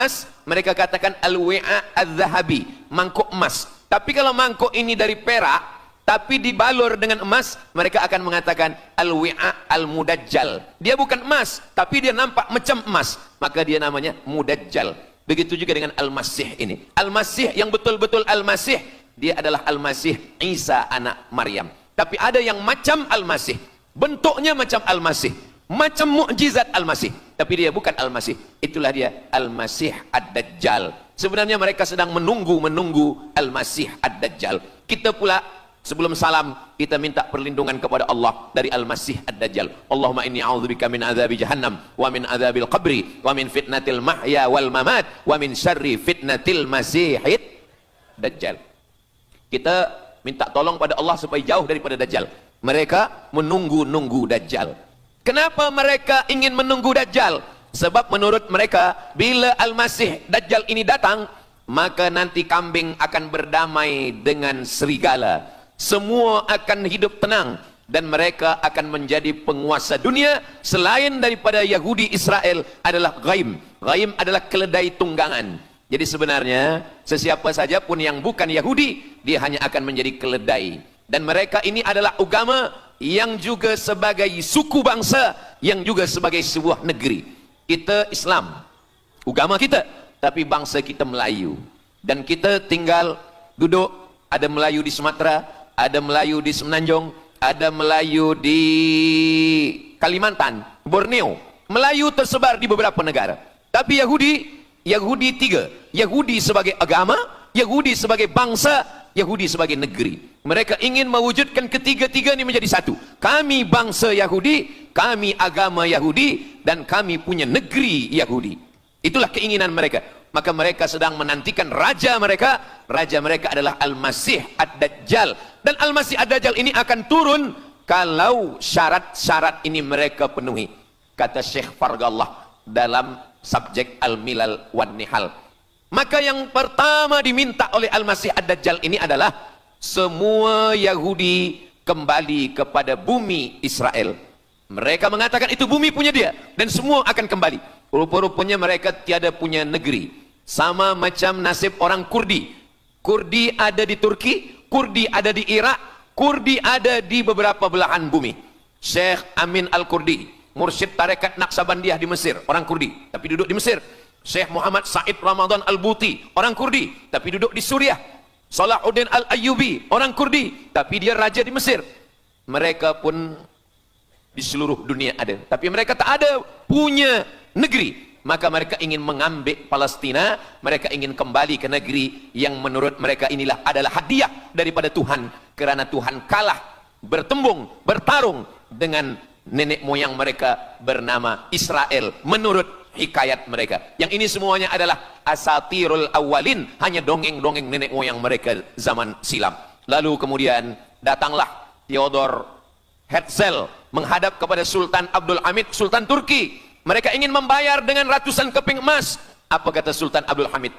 emas, mereka katakan al-wi'a al-zahabi, mangkuk emas. Tapi kalau mangkuk ini dari perak, tapi dibalur dengan emas, mereka akan mengatakan al-wi'a al-mudajjal. Dia bukan emas, tapi dia nampak macam emas, maka dia namanya mudajjal. Begitu juga dengan al-masih ini. Al-masih yang betul-betul al-masih, dia adalah al-masih Isa anak Maryam. Tapi ada yang macam al-masih, bentuknya macam al-masih, macam mukjizat al-masih, tapi dia bukan al-masih. Itulah dia al-masih ad-dajjal. Sebenarnya mereka sedang menunggu al-masih ad-dajjal. Kita pula sebelum salam, kita minta perlindungan kepada Allah dari al-masih ad-dajjal. Allahumma inni a'udzubika min adzabi jahannam wa min adzabil qabri wa min fitnatil mahya wal mamat wa min syarri fitnatil masihid dajjal. Kita minta tolong pada Allah supaya jauh daripada dajjal. Mereka menunggu dajjal. Kenapa mereka ingin menunggu dajjal? Sebab menurut mereka, bila al-masih dajjal ini datang, maka nanti kambing akan berdamai dengan serigala. Semua akan hidup tenang dan mereka akan menjadi penguasa dunia. Selain daripada Yahudi Israel adalah ghaim. Ghaim adalah keledai tunggangan. Jadi sebenarnya sesiapa saja pun yang bukan Yahudi, dia hanya akan menjadi keledai. Dan mereka ini adalah agama yang juga sebagai suku bangsa, yang juga sebagai sebuah negeri. Kita Islam, agama kita, tapi bangsa kita Melayu. Dan kita tinggal duduk, ada Melayu di Sumatera, ada Melayu di Semenanjung, ada Melayu di Kalimantan, Borneo. Melayu tersebar di beberapa negara. Tapi Yahudi tiga. Yahudi sebagai agama, Yahudi sebagai bangsa, Yahudi sebagai negeri. Mereka ingin mewujudkan ketiga-tiga ini menjadi satu. Kami bangsa Yahudi, kami agama Yahudi, dan kami punya negeri Yahudi. Itulah keinginan mereka. Maka mereka sedang menantikan raja mereka. Raja mereka adalah Al-Masih Ad-Dajjal. Dan Al-Masih Ad-Dajjal ini akan turun kalau syarat-syarat ini mereka penuhi. Kata Syekh Fargallah dalam subjek Al-Milal wan Nihal. Maka yang pertama diminta oleh Al-Masih Ad-Dajjal ini adalah semua Yahudi kembali kepada bumi Israel. Mereka mengatakan itu bumi punya dia dan semua akan kembali. Rupa-rupanya mereka tiada punya negeri. Sama macam nasib orang Kurdi. Kurdi ada di Turki, Kurdi ada di Irak, Kurdi ada di beberapa belahan bumi. Syekh Amin Al-Kurdi, mursyid tarekat Naqsabandiyah di Mesir, orang Kurdi, tapi duduk di Mesir. Syekh Muhammad Said Ramadan Al-Buti, orang Kurdi, tapi duduk di Suriah. Salahuddin Al-Ayyubi, orang Kurdi, tapi dia raja di Mesir. Mereka pun di seluruh dunia ada, tapi mereka tak ada punya negeri. Maka mereka ingin mengambil Palestina, mereka ingin kembali ke negeri yang menurut mereka inilah adalah hadiah daripada Tuhan, kerana Tuhan kalah bertarung dengan nenek moyang mereka bernama Israel menurut hikayat mereka. Yang ini semuanya adalah asatirul awalin, hanya dongeng-dongeng nenek moyang mereka zaman silam. Lalu kemudian datanglah Theodor Herzl menghadap kepada Sultan Abdul Hamid, Sultan Turki. Mereka ingin membayar dengan ratusan keping emas. Apa kata Sultan Abdul Hamid?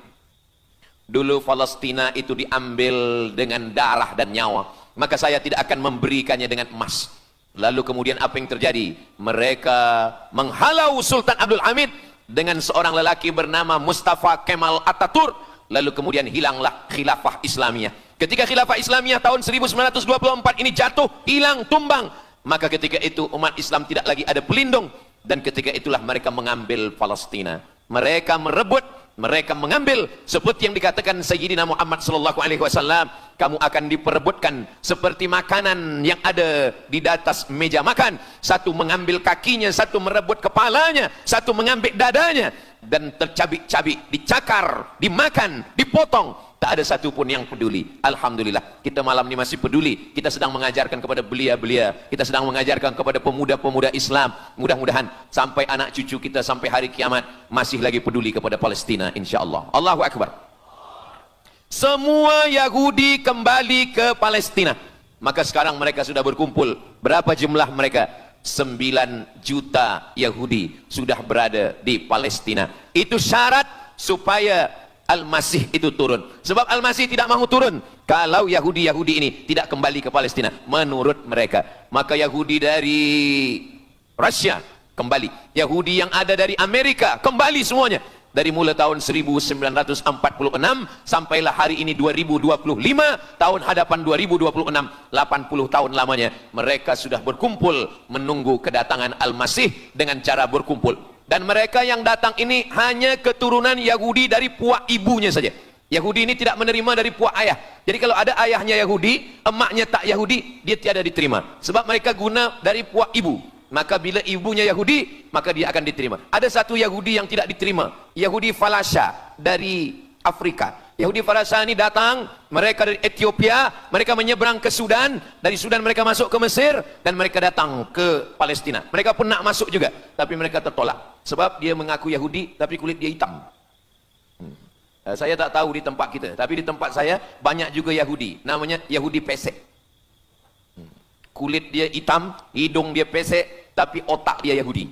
Dulu Palestina itu diambil dengan darah dan nyawa, maka saya tidak akan memberikannya dengan emas. Lalu kemudian apa yang terjadi? Mereka menghalau Sultan Abdul Hamid dengan seorang lelaki bernama Mustafa Kemal Ataturk. Lalu kemudian hilanglah khilafah Islamiyah. Ketika khilafah Islamiyah tahun 1924 ini jatuh, hilang, tumbang, maka ketika itu umat Islam tidak lagi ada pelindung. Dan ketika itulah mereka mengambil Palestina. Mereka merebut, mereka mengambil, seperti yang dikatakan Sayyidina Muhammad sallallahu alaihi wasallam, kamu akan diperebutkan seperti makanan yang ada di atas meja makan. Satu mengambil kakinya, satu merebut kepalanya, satu mengambil dadanya, dan tercabik-cabik, dicakar, dimakan, dipotong. Tak ada satu pun yang peduli. Alhamdulillah, kita malam ini masih peduli. Kita sedang mengajarkan kepada belia-belia, kita sedang mengajarkan kepada pemuda-pemuda Islam. Mudah-mudahan sampai anak cucu kita sampai hari kiamat masih lagi peduli kepada Palestina, insya-Allah. Allahu Akbar. Semua Yahudi kembali ke Palestina. Maka sekarang mereka sudah berkumpul. Berapa jumlah mereka? 9 juta Yahudi sudah berada di Palestina. Itu syarat supaya Al-Masih itu turun. Sebab Al-Masih tidak mahu turun kalau Yahudi-Yahudi ini tidak kembali ke Palestina menurut mereka. Maka Yahudi dari Rusia kembali, Yahudi yang ada dari Amerika kembali semuanya. Dari mula tahun 1946 sampailah hari ini 2025, tahun hadapan 2026, 80 tahun lamanya mereka sudah berkumpul menunggu kedatangan Al-Masih dengan cara berkumpul. Dan mereka yang datang ini hanya keturunan Yahudi dari puak ibunya saja. Yahudi ini tidak menerima dari puak ayah. Jadi kalau ada ayahnya Yahudi, emaknya tak Yahudi, dia tiada diterima. Sebab mereka guna dari puak ibu. Maka bila ibunya Yahudi, maka dia akan diterima. Ada satu Yahudi yang tidak diterima, Yahudi Falasha dari Afrika. Yahudi Falasha ini datang, mereka dari Ethiopia, mereka menyeberang ke Sudan, dari Sudan mereka masuk ke Mesir, dan mereka datang ke Palestina. Mereka pun nak masuk juga, tapi mereka tertolak. Sebab dia mengaku Yahudi, tapi kulit dia hitam. Saya tak tahu di tempat kita, tapi di tempat saya banyak juga Yahudi, namanya Yahudi pesek. Kulit dia hitam, hidung dia pesek, tapi otak dia Yahudi.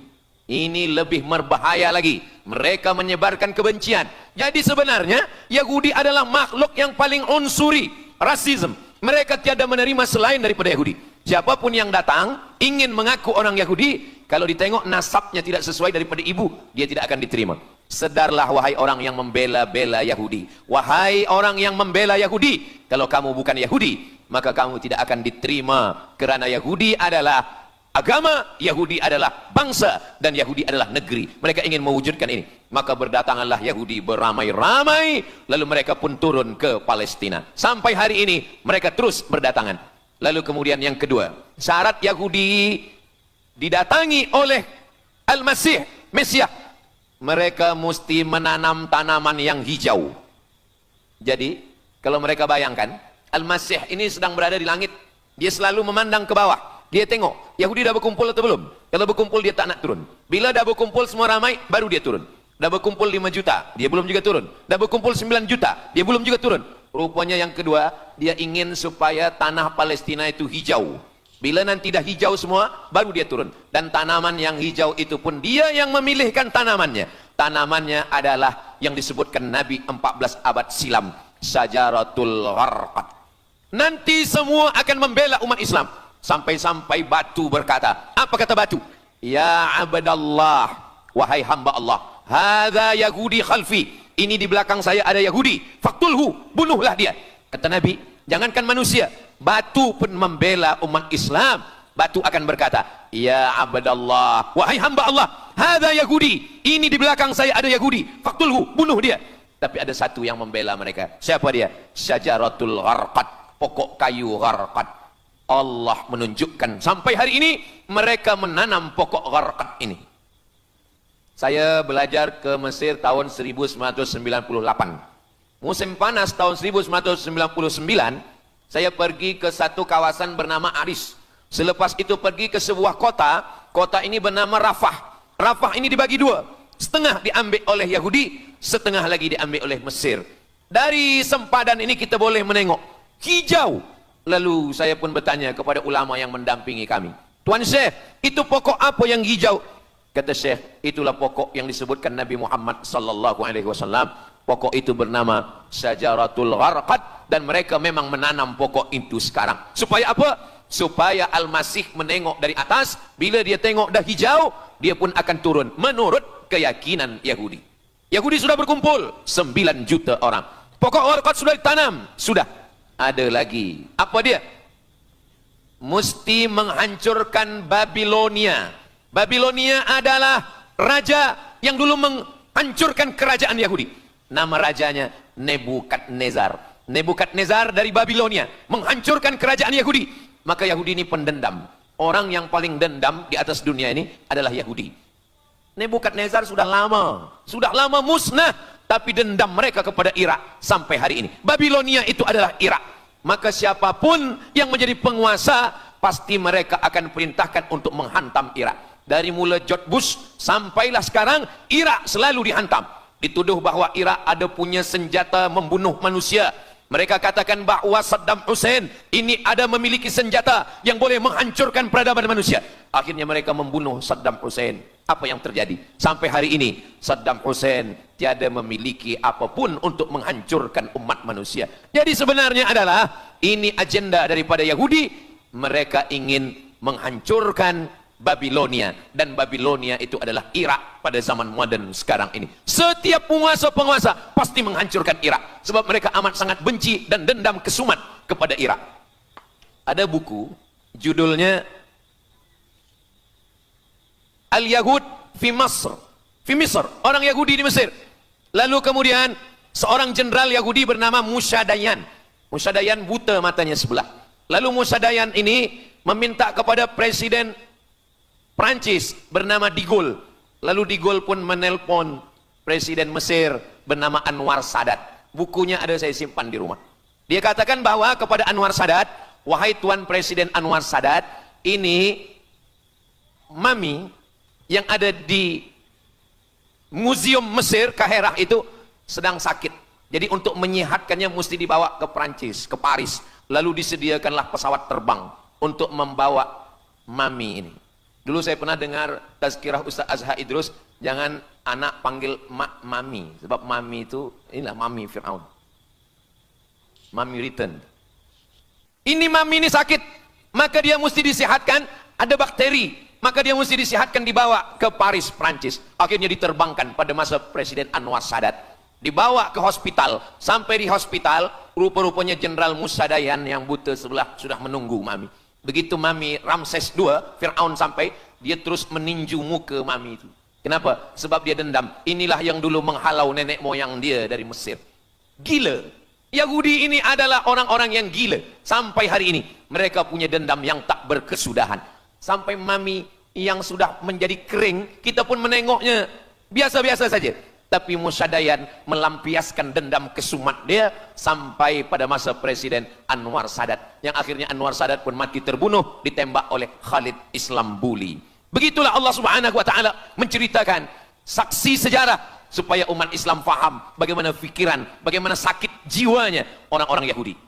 Ini lebih berbahaya lagi. Mereka menyebarkan kebencian. Jadi sebenarnya Yahudi adalah makhluk yang paling unsuri, rasisme. Mereka tiada menerima selain daripada Yahudi. Siapapun yang datang ingin mengaku orang Yahudi, kalau ditengok nasabnya tidak sesuai daripada ibu, dia tidak akan diterima. Sedarlah wahai orang yang membela-bela Yahudi. Wahai orang yang membela Yahudi, kalau kamu bukan Yahudi, maka kamu tidak akan diterima. Kerana Yahudi adalah agama, Yahudi adalah bangsa, dan Yahudi adalah negeri. Mereka ingin mewujudkan ini. Maka berdatanganlah Yahudi beramai-ramai, lalu mereka pun turun ke Palestina. Sampai hari ini mereka terus berdatangan. Lalu kemudian yang kedua, syarat Yahudi didatangi oleh Al-Masih, Mesias, mereka mesti menanam tanaman yang hijau. Jadi kalau mereka bayangkan, Al-Masih ini sedang berada di langit, dia selalu memandang ke bawah. Dia tengok, Yahudi dah berkumpul atau belum? Kalau berkumpul dia tak nak turun. Bila dah berkumpul semua ramai, baru dia turun. Dah berkumpul 5 juta, dia belum juga turun. Dah berkumpul 9 juta, dia belum juga turun. Rupanya yang kedua, dia ingin supaya tanah Palestina itu hijau. Bila nanti dah hijau semua, baru dia turun. Dan tanaman yang hijau itu pun dia yang memilihkan tanamannya. Tanamannya adalah yang disebutkan Nabi 14 abad silam, Syajaratul Gharqad. Nanti semua akan membela umat Islam. Sampai-sampai batu berkata, apa kata batu? Ya abdallah, wahai hamba Allah, hadza Yahudi khalfi, ini di belakang saya ada Yahudi, faktulhu, bunuhlah dia. Kata Nabi, jangankan manusia, batu pun membela umat Islam. Batu akan berkata, ya abdallah, wahai hamba Allah, hadza Yahudi, ini di belakang saya ada Yahudi, faktulhu, bunuh dia. Tapi ada satu yang membela mereka. Siapa dia? Syajaratul Gharqad, pokok kayu Gharqad. Allah menunjukkan sampai hari ini mereka menanam pokok Gharqad ini. Saya belajar ke Mesir tahun 1998. Musim panas tahun 1999, saya pergi ke satu kawasan bernama Aris. Selepas itu pergi ke sebuah kota, kota ini bernama Rafah. Rafah ini dibagi dua, setengah diambil oleh Yahudi, setengah lagi diambil oleh Mesir. Dari sempadan ini kita boleh menengok hijau. Lalu saya pun bertanya kepada ulama yang mendampingi kami, Tuan Syekh, itu pokok apa yang hijau? Kata Syekh, itulah pokok yang disebutkan Nabi Muhammad sallallahu alaihi wasallam. Pokok itu bernama Syajaratul Gharqad, dan mereka memang menanam pokok itu sekarang. Supaya apa? Supaya Al-Masih menengok dari atas, bila dia tengok dah hijau, dia pun akan turun menurut keyakinan Yahudi. Yahudi sudah berkumpul 9 juta orang. Pokok Gharqad sudah ditanam, sudah. Ada lagi. Apa dia? Mesti menghancurkan Babilonia. Babilonia adalah raja yang dulu menghancurkan kerajaan Yahudi. Nama rajanya Nebukadnezar. Nebukadnezar dari Babilonia menghancurkan kerajaan Yahudi. Maka Yahudi ini pendendam. Orang yang paling dendam di atas dunia ini adalah Yahudi. Nebukadnezar sudah lama musnah, tapi dendam mereka kepada Irak sampai hari ini. Babilonia itu adalah Irak. Maka siapapun yang menjadi penguasa, pasti mereka akan perintahkan untuk menghantam Irak. Dari mula George Bush sampailah sekarang, Irak selalu dihantam. Dituduh bahwa Irak ada punya senjata membunuh manusia. Mereka katakan bahawa Saddam Hussein ini ada memiliki senjata yang boleh menghancurkan peradaban manusia. Akhirnya mereka membunuh Saddam Hussein. Apa yang terjadi? Sampai hari ini Saddam Hussein tiada memiliki apapun untuk menghancurkan umat manusia. Jadi sebenarnya adalah ini agenda daripada Yahudi. Mereka ingin menghancurkan Babilonia, dan Babilonia itu adalah Irak pada zaman modern sekarang ini. Setiap penguasa pasti menghancurkan Irak sebab mereka amat sangat benci dan dendam kesumat kepada Irak. Ada buku judulnya Al-Yahud fi Masr, orang Yahudi di Mesir. Lalu kemudian seorang jenderal Yahudi bernama Musa Dayan buta matanya sebelah. Lalu Musa Dayan ini meminta kepada Presiden Prancis bernama De Gaulle. Lalu De Gaulle pun menelpon Presiden Mesir bernama Anwar Sadat. Bukunya ada, saya simpan di rumah. Dia katakan bahwa kepada Anwar Sadat, wahai Tuan Presiden Anwar Sadat, ini mami yang ada di Museum Mesir Kaherah itu sedang sakit. Jadi untuk menyehatkannya mesti dibawa ke Prancis, ke Paris. Lalu disediakanlah pesawat terbang untuk membawa mami ini. Dulu saya pernah dengar tazkirah Ustaz Azhar Idrus, jangan anak panggil mami, sebab mami itu, inilah mami Fir'aun. Mami return. Ini mami ini sakit, maka dia mesti disehatkan, ada bakteri, maka dia mesti disehatkan, dibawa ke Paris, Prancis. Akhirnya diterbangkan pada masa Presiden Anwar Sadat. Dibawa ke hospital, sampai di hospital, rupa-rupanya Jenderal Musa Dayan yang buta sebelah sudah menunggu mami. Begitu mami Ramses II, Fir'aun sampai, dia terus meninju muka mami itu. Kenapa? Sebab dia dendam. Inilah yang dulu menghalau nenek moyang dia dari Mesir. Gila. Yahudi ini adalah orang-orang yang gila. Sampai hari ini, mereka punya dendam yang tak berkesudahan. Sampai mami yang sudah menjadi kering, kita pun menengoknya biasa-biasa saja. Tapi Musa Dayan melampiaskan dendam kesumat dia sampai pada masa Presiden Anwar Sadat, yang akhirnya Anwar Sadat pun mati terbunuh ditembak oleh Khalid Islambuli. Begitulah Allah Subhanahu wa taala menceritakan saksi sejarah supaya umat Islam faham bagaimana fikiran, bagaimana sakit jiwanya orang-orang Yahudi.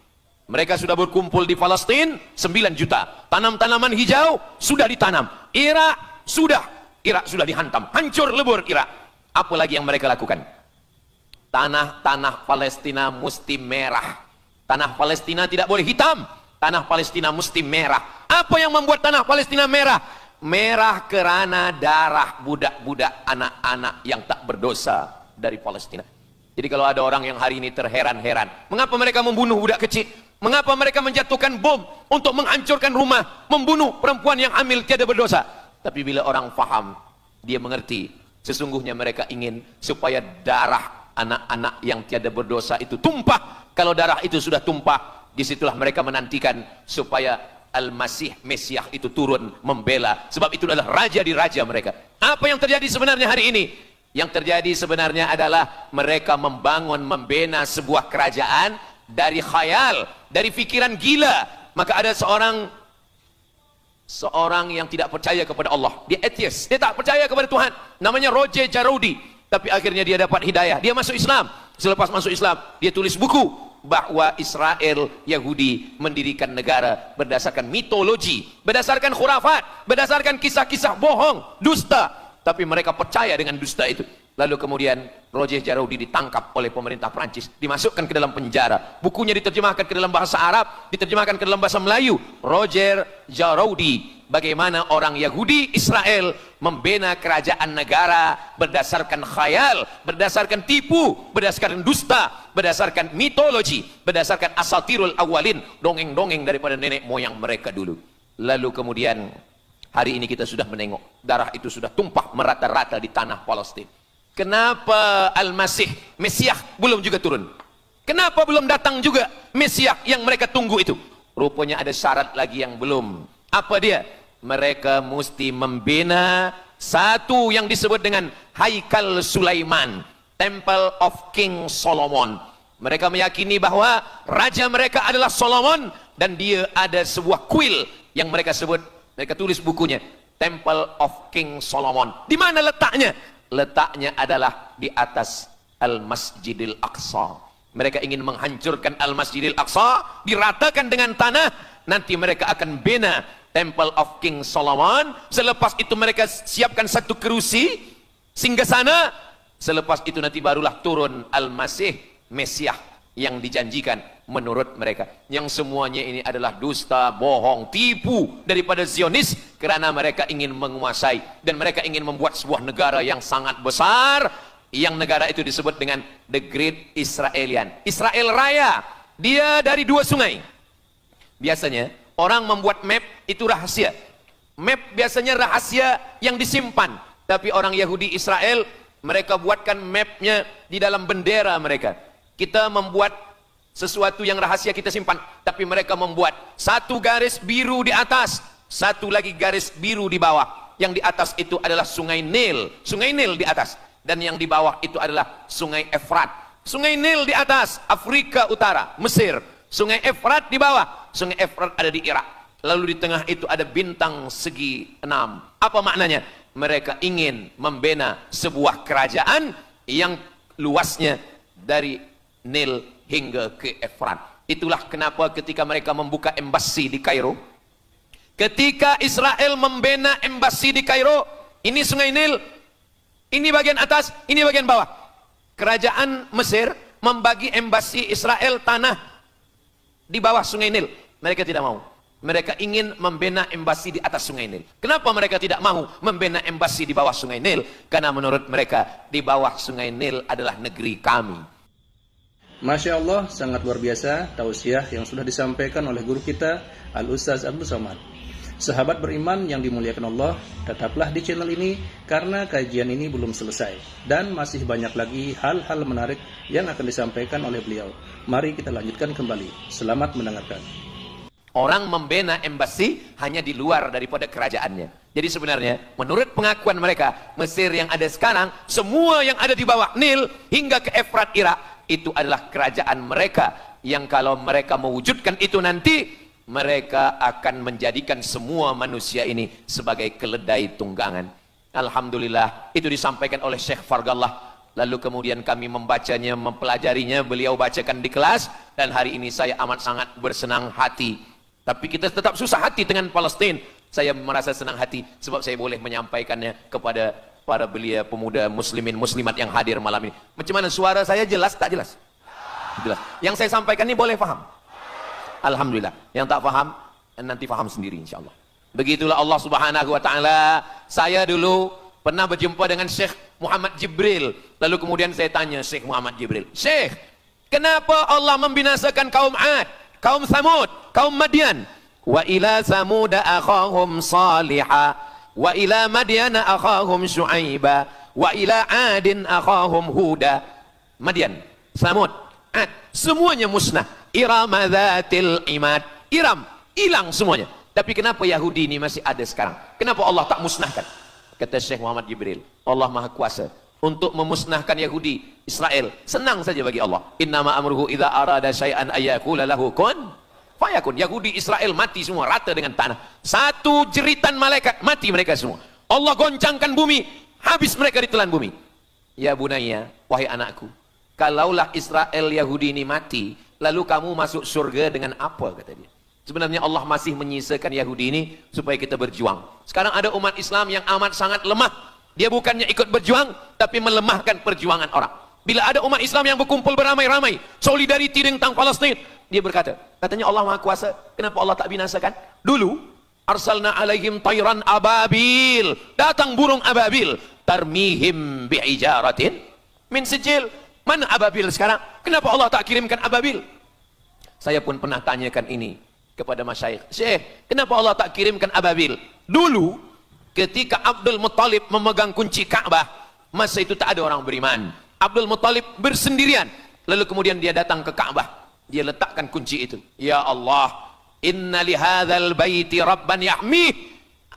Mereka sudah berkumpul di Palestina 9 juta. Tanam-tanaman hijau sudah ditanam. Irak sudah dihantam, hancur lebur Irak. Apa lagi yang mereka lakukan? Tanah Palestina mesti merah. Tanah Palestina tidak boleh hitam. Tanah Palestina mesti merah. Apa yang membuat tanah Palestina merah? Merah kerana darah budak-budak, anak-anak yang tak berdosa dari Palestina. Jadi kalau ada orang yang hari ini terheran-heran, mengapa mereka membunuh budak kecil? Mengapa mereka menjatuhkan bom untuk menghancurkan rumah, membunuh perempuan yang hamil tiada berdosa? Tapi bila orang faham, dia mengerti. Sesungguhnya mereka ingin supaya darah anak-anak yang tiada berdosa itu tumpah. Kalau darah itu sudah tumpah, disitulah mereka menantikan supaya Al-Masih, Mesiah itu turun membela. Sebab itu adalah raja di raja mereka. Apa yang terjadi sebenarnya hari ini? Yang terjadi sebenarnya adalah mereka membangun, membina sebuah kerajaan dari khayal, dari fikiran gila. Maka ada seorang yang tidak percaya kepada Allah, dia atheist, dia tak percaya kepada Tuhan, namanya Roger Jarroudi. Tapi akhirnya dia dapat hidayah, dia masuk Islam. Selepas masuk Islam, dia tulis buku bahwa Israel Yahudi mendirikan negara berdasarkan mitologi, berdasarkan khurafat, berdasarkan kisah-kisah bohong, dusta. Tapi mereka percaya dengan dusta itu. Lalu kemudian Roger Jarroudi ditangkap oleh pemerintah Prancis, dimasukkan ke dalam penjara. Bukunya diterjemahkan ke dalam bahasa Arab, diterjemahkan ke dalam bahasa Melayu. Roger Jarroudi, bagaimana orang Yahudi Israel membina kerajaan negara berdasarkan khayal, berdasarkan tipu, berdasarkan dusta, berdasarkan mitologi, berdasarkan asatirul awalin, dongeng-dongeng daripada nenek moyang mereka dulu. Lalu kemudian hari ini kita sudah menengok darah itu sudah tumpah merata-rata di tanah Palestina. Kenapa Al-Masih, Mesiah belum juga turun? Kenapa belum datang juga Mesiah yang mereka tunggu itu? Rupanya ada syarat lagi yang belum. Apa dia? Mereka mesti membina satu yang disebut dengan Haikal Sulaiman, Temple of King Solomon. Mereka meyakini bahwa raja mereka adalah Solomon, dan dia ada sebuah kuil yang mereka sebut, mereka tulis bukunya, Temple of King Solomon. Di mana letaknya? Letaknya adalah di atas Al-Masjidil Aqsa. Mereka ingin menghancurkan Al-Masjidil Aqsa, diratakan dengan tanah. Nanti mereka akan bina Temple of King Solomon. Selepas itu mereka siapkan satu kerusi singgasana. Selepas itu nanti barulah turun Al-Masih, Mesiah. yang dijanjikan menurut mereka. Yang semuanya ini adalah dusta, bohong, tipu daripada Zionis, karena mereka ingin menguasai dan mereka ingin membuat sebuah negara yang sangat besar, yang negara itu disebut dengan The Great Israelian, Israel Raya. Dia dari 2 sungai. Biasanya orang membuat map itu rahasia. Map biasanya rahasia yang disimpan, tapi orang Yahudi Israel mereka buatkan mapnya di dalam bendera mereka. Kita membuat sesuatu yang rahasia kita simpan, tapi mereka membuat 1 garis biru di atas, 1 lagi garis biru di bawah. Yang di atas itu adalah sungai Nil di atas, dan yang di bawah itu adalah sungai Efrat. Sungai Nil di atas, Afrika Utara, Mesir. Sungai Efrat di bawah, sungai Efrat ada di Irak. Lalu di tengah itu ada bintang segi 6. Apa maknanya? Mereka ingin membina sebuah kerajaan yang luasnya dari Nil hingga ke Efrat. Itulah kenapa ketika mereka membuka embasi di Kairo, ketika Israel membina embasi di Kairo, ini sungai Nil, ini bagian atas, ini bagian bawah. Kerajaan Mesir membagi embasi Israel tanah di bawah sungai Nil. Mereka tidak mau. Mereka ingin membina embasi di atas sungai Nil. Kenapa mereka tidak mau membina embasi di bawah sungai Nil? Karena menurut mereka di bawah sungai Nil adalah negeri kami. Masya Allah, sangat luar biasa tausiah yang sudah disampaikan oleh guru kita Al-Ustaz Abdul Somad. Sahabat beriman yang dimuliakan Allah, tetaplah di channel ini karena kajian ini belum selesai dan masih banyak lagi hal-hal menarik yang akan disampaikan oleh beliau. Mari kita lanjutkan kembali. Selamat mendengarkan. Orang membina embasi hanya di luar daripada kerajaannya. Jadi sebenarnya menurut pengakuan mereka, Mesir yang ada sekarang, semua yang ada di bawah Nil hingga ke Efrat Irak, itu adalah kerajaan mereka, yang kalau mereka mewujudkan itu nanti, mereka akan menjadikan semua manusia ini sebagai keledai tunggangan. Alhamdulillah, itu disampaikan oleh Syekh Fargallah. Lalu kemudian kami membacanya, mempelajarinya, beliau bacakan di kelas, dan hari ini saya amat sangat bersenang hati. Tapi kita tetap susah hati dengan Palestina. Saya merasa senang hati sebab saya boleh menyampaikannya kepada para belia pemuda muslimin muslimat yang hadir malam ini. Macam mana suara saya, jelas tak jelas? Jelas. Yang saya sampaikan ini boleh faham? Alhamdulillah. Yang tak faham nanti faham sendiri insyaallah. Begitulah Allah Subhanahu wa taala. Saya dulu pernah berjumpa dengan Syekh Muhammad Jibril. Lalu kemudian saya tanya Syekh Muhammad Jibril, "Syekh, kenapa Allah membinasakan kaum Ad, kaum Samud, kaum Madian? Wa ila Samud akhahum Salihah, wa ila Madyana akhahum Syuaiba, wa ila Adin akhahum Huda." Madian, Samud, Ad, semuanya musnah. Irama dzatil imad, Iram hilang semuanya. Tapi kenapa Yahudi ini masih ada sekarang? Kenapa Allah tak musnahkan? Kata Syekh Muhammad Jibril, Allah Maha Kuasa untuk memusnahkan Yahudi Israel. Senang saja bagi Allah. Innama amruhu idza arada syai'an ayyaqula lahu kun fayakun. Yahudi Israel mati semua rata dengan tanah. Satu jeritan malaikat mati mereka semua. Allah goncangkan bumi, habis mereka ditelan bumi. Ya bunayya, wahai anakku, kalaulah Israel Yahudi ini mati, lalu kamu masuk surga dengan apa, kata dia. Sebenarnya Allah masih menyisakan Yahudi ini supaya kita berjuang. Sekarang ada umat Islam yang amat sangat lemah. Dia bukannya ikut berjuang, tapi melemahkan perjuangan orang. Bila ada umat Islam yang berkumpul beramai-ramai, solidariti tentang Palestina, dia berkata, katanya Allah Maha Kuasa, kenapa Allah tak binasakan? Dulu, arsalna alaihim tayran ababil, datang burung ababil, tarmihim bi'ijaratin min sijil. Mana ababil sekarang? Kenapa Allah tak kirimkan ababil? Saya pun pernah tanyakan ini kepada masyayikh, Syekh, kenapa Allah tak kirimkan ababil? Dulu, ketika Abdul Muttalib memegang kunci Ka'bah, masa itu tak ada orang beriman. Abdul Muttalib bersendirian, lalu kemudian dia datang ke Ka'bah, dia letakkan kunci itu. Ya Allah, inna lihadzal baiti rabban yahmih.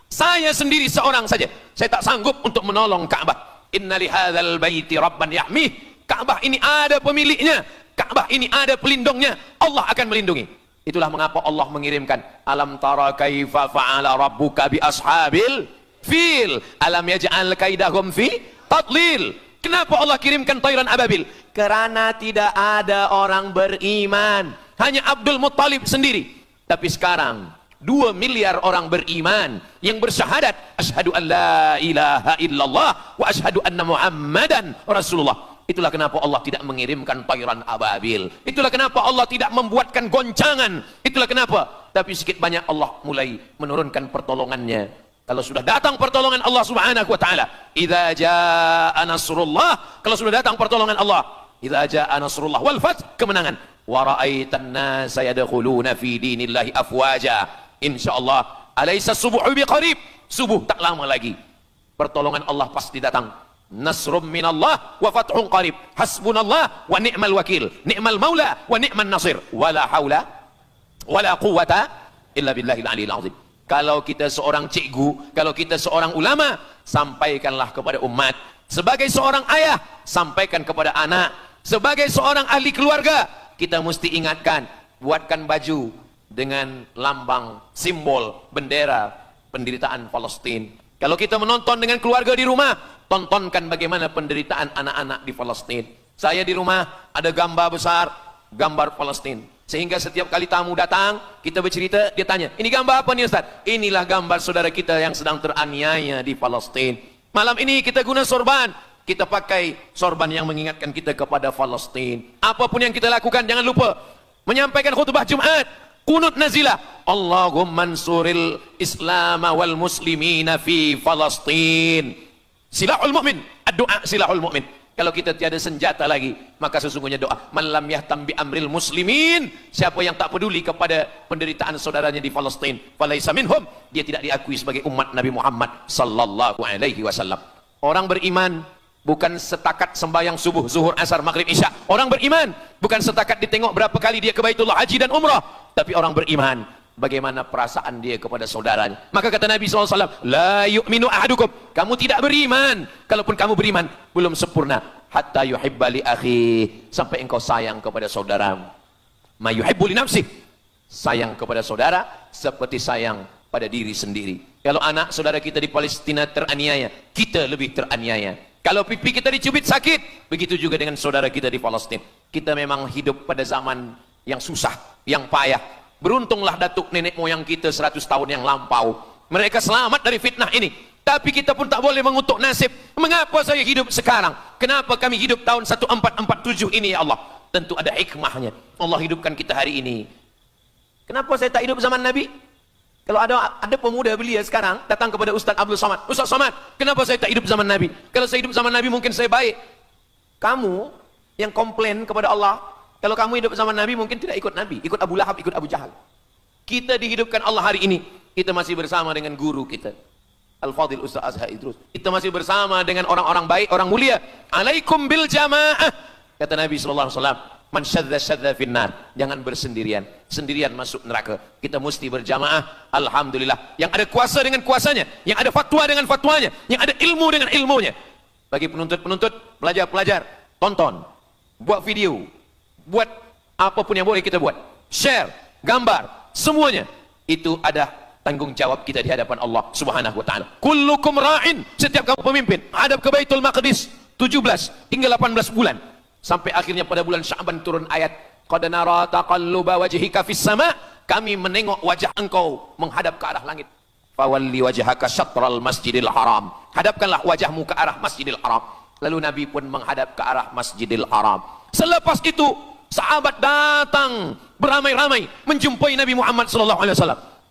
Saya sendiri seorang saja, saya tak sanggup untuk menolong Ka'bah. Inna lihadzal baiti rabban yahmih. Ka'bah ini ada pemiliknya, Ka'bah ini ada pelindungnya, Allah akan melindungi. Itulah mengapa Allah mengirimkan alam tara kaifa fa'ala rabbuka bi ashabil fil alam yaj'al kaidahum fi tadlil. Kenapa Allah kirimkan tayran ababil? Karena tidak ada orang beriman, hanya Abdul Muttalib sendiri. Tapi sekarang 2 miliar orang beriman yang bersyahadat asyhadu an la ilaha illallah wa asyhadu anna muhammadan rasulullah. Itulah kenapa Allah tidak mengirimkan tayran ababil. Itulah kenapa Allah tidak membuatkan goncangan. Itulah kenapa. Tapi sedikit banyak Allah mulai menurunkan pertolongannya. Kalau sudah datang pertolongan Allah Subhanahu wa taala, idza jaa nasrullah, kalau sudah datang pertolongan Allah, idza jaa nasrullah wal fath, kemenangan. Wa ra'aitan nasa yadkhuluna fi dinillahi afwaja. Insyaallah, alaysa subuhu biqarib. Subuh tak lama lagi. Pertolongan Allah pasti datang. Nasrum minallah wa fathun qarib. Hasbunallah wa ni'mal wakil. Ni'mal maula wa ni'man nasir. Wala haula wala quwata illa billahil aliyil azim. Kalau kita seorang cikgu, kalau kita seorang ulama, sampaikanlah kepada umat. Sebagai seorang ayah, sampaikan kepada anak. Sebagai seorang ahli keluarga, kita mesti ingatkan, buatkan baju dengan lambang, simbol, bendera penderitaan Palestina. Kalau kita menonton dengan keluarga di rumah, tontonkan bagaimana penderitaan anak-anak di Palestina. Saya di rumah ada gambar besar, gambar Palestina. Sehingga setiap kali tamu datang, kita bercerita, dia tanya, ini gambar apa nih Ustaz? Inilah gambar saudara kita yang sedang teraniaya di Palestina. Malam ini kita guna sorban, kita pakai sorban yang mengingatkan kita kepada Palestina. Apapun yang kita lakukan, jangan lupa menyampaikan khutbah Jumat, qunut nazilah, Allahumma ansuril Islam wal muslimina fi Palestina. Silahul mu'min, doa silahul mu'min. Kalau kita tiada senjata lagi, maka sesungguhnya doa. Man lam yahtam bi amril muslimin, siapa yang tak peduli kepada penderitaan saudaranya di Palestina, falaisa minhum, dia tidak diakui sebagai umat Nabi Muhammad sallallahu alaihi wasallam. Orang beriman bukan setakat sembahyang subuh, zuhur, asar, maghrib, isya. Orang beriman bukan setakat ditengok berapa kali dia ke Baitullah haji dan umrah, tapi orang beriman bagaimana perasaan dia kepada saudaranya. Maka kata Nabi SAW, la yu'minu ahadukum, kamu tidak beriman, kalaupun kamu beriman, belum sempurna, hatta yuhibba li akhi, sampai engkau sayang kepada saudaramu. Ma yuhibbu li nafsih, sayang kepada saudara seperti sayang pada diri sendiri. Kalau anak saudara kita di Palestina teraniaya, kita lebih teraniaya. Kalau pipi kita dicubit sakit, begitu juga dengan saudara kita di Palestina. Kita memang hidup pada zaman yang susah, yang payah. Beruntunglah datuk nenek moyang kita 100 tahun yang lampau. Mereka selamat dari fitnah ini. Tapi kita pun tak boleh mengutuk nasib. Mengapa saya hidup sekarang? Kenapa kami hidup tahun 1447 ini ya Allah? Tentu ada hikmahnya. Allah hidupkan kita hari ini. Kenapa saya tak hidup zaman Nabi? Kalau ada pemuda belia sekarang datang kepada Ustaz Abdul Somad, Ustaz Somad, kenapa saya tak hidup zaman Nabi? Kalau saya hidup zaman Nabi mungkin saya baik. Kamu yang komplain kepada Allah, kalau kamu hidup zaman Nabi mungkin tidak ikut Nabi, ikut Abu Lahab, ikut Abu Jahal. Kita dihidupkan Allah hari ini, kita masih bersama dengan guru kita, Al-Fadhil Ustaz Azhar Idrus. Kita masih bersama dengan orang-orang baik, orang mulia. Alaikum bil jamaah, kata Nabi SAW. Man syadza syadza finnar, jangan bersendirian, sendirian masuk neraka. Kita mesti berjamaah. Alhamdulillah, yang ada kuasa dengan kuasanya, yang ada fatwa dengan fatwanya, yang ada ilmu dengan ilmunya. Bagi penuntut-penuntut, pelajar-pelajar, tonton, buat video, buat apapun yang boleh kita buat, share, gambar, semuanya itu ada tanggung jawab kita di hadapan Allah Subhanahu wa taala. Kullukum ra'in, setiap kamu pemimpin, hadap ke Baitul Maqdis 17 hingga 18 bulan. Sampai akhirnya pada bulan Sya'ban turun ayat, qad nara taqalluba wajhika fis sama', kami menengok wajah engkau menghadap ke arah langit. Fawalli wajhaka syatral masjidil haram, hadapkanlah wajahmu ke arah Masjidil Haram. Lalu Nabi pun menghadap ke arah Masjidil Haram. Selepas itu sahabat datang beramai-ramai menjumpai Nabi Muhammad SAW.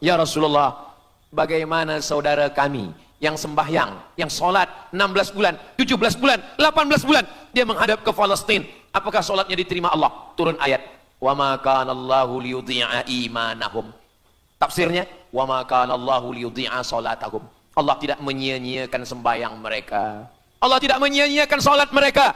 Ya Rasulullah, bagaimana saudara kami yang sembahyang, yang solat 16 bulan, 17 bulan, 18 bulan, dia menghadap ke Palestina, apakah solatnya diterima Allah? Turun ayat, wa ma kana Allahu liyudhi'a imanahum. Tafsirnya, wa ma kana Allahu liyudhi'a salatahum. Allah tidak menyia-nyiakan sembahyang mereka. Allah tidak menyia-nyiakan solat mereka.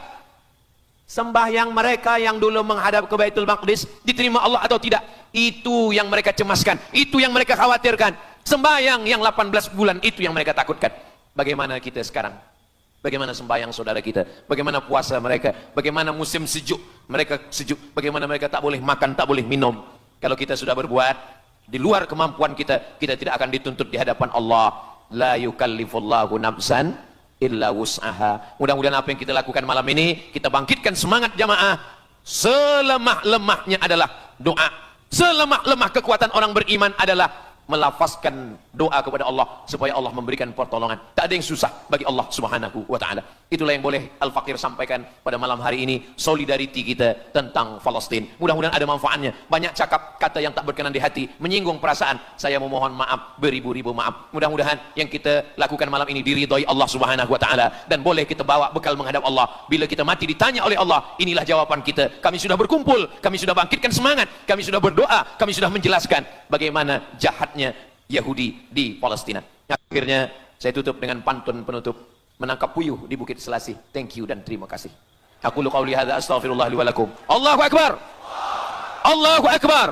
Sembahyang mereka yang dulu menghadap ke Baitul Maqdis diterima Allah atau tidak, itu yang mereka cemaskan, itu yang mereka khawatirkan. Sembahyang yang 18 bulan itu yang mereka takutkan. Bagaimana kita sekarang? Bagaimana sembahyang saudara kita? Bagaimana puasa mereka? Bagaimana musim sejuk? Mereka sejuk. Bagaimana mereka tak boleh makan, tak boleh minum? Kalau kita sudah berbuat di luar kemampuan kita, kita tidak akan dituntut di hadapan Allah. La yukallifullahu nafsan illa wus'aha. Mudah-mudahan apa yang kita lakukan malam ini, kita bangkitkan semangat jamaah. Selemah-lemahnya adalah doa. Selemah-lemah kekuatan orang beriman adalah melafazkan doa kepada Allah supaya Allah memberikan pertolongan. Tak ada yang susah bagi Allah Subhanahu wa taala. Itulah yang boleh Al-Faqir sampaikan pada malam hari ini, solidariti kita tentang Palestina. Mudah-mudahan ada manfaatnya. Banyak cakap kata yang tak berkenan di hati, menyinggung perasaan. Saya memohon maaf, beribu-ribu maaf. Mudah-mudahan yang kita lakukan malam ini diridhai Allah Subhanahu wa taala dan boleh kita bawa bekal menghadap Allah. Bila kita mati ditanya oleh Allah, inilah jawaban kita. Kami sudah berkumpul, kami sudah bangkitkan semangat, kami sudah berdoa, kami sudah menjelaskan bagaimana jahatnya Yahudi di Palestina. Akhirnya saya tutup dengan pantun penutup, menangkap puyuh di Bukit Selasih. Thank you dan terima kasih. Aku qauli hadza astaghfirullah li wa lakum. Allahu akbar. Allahu akbar.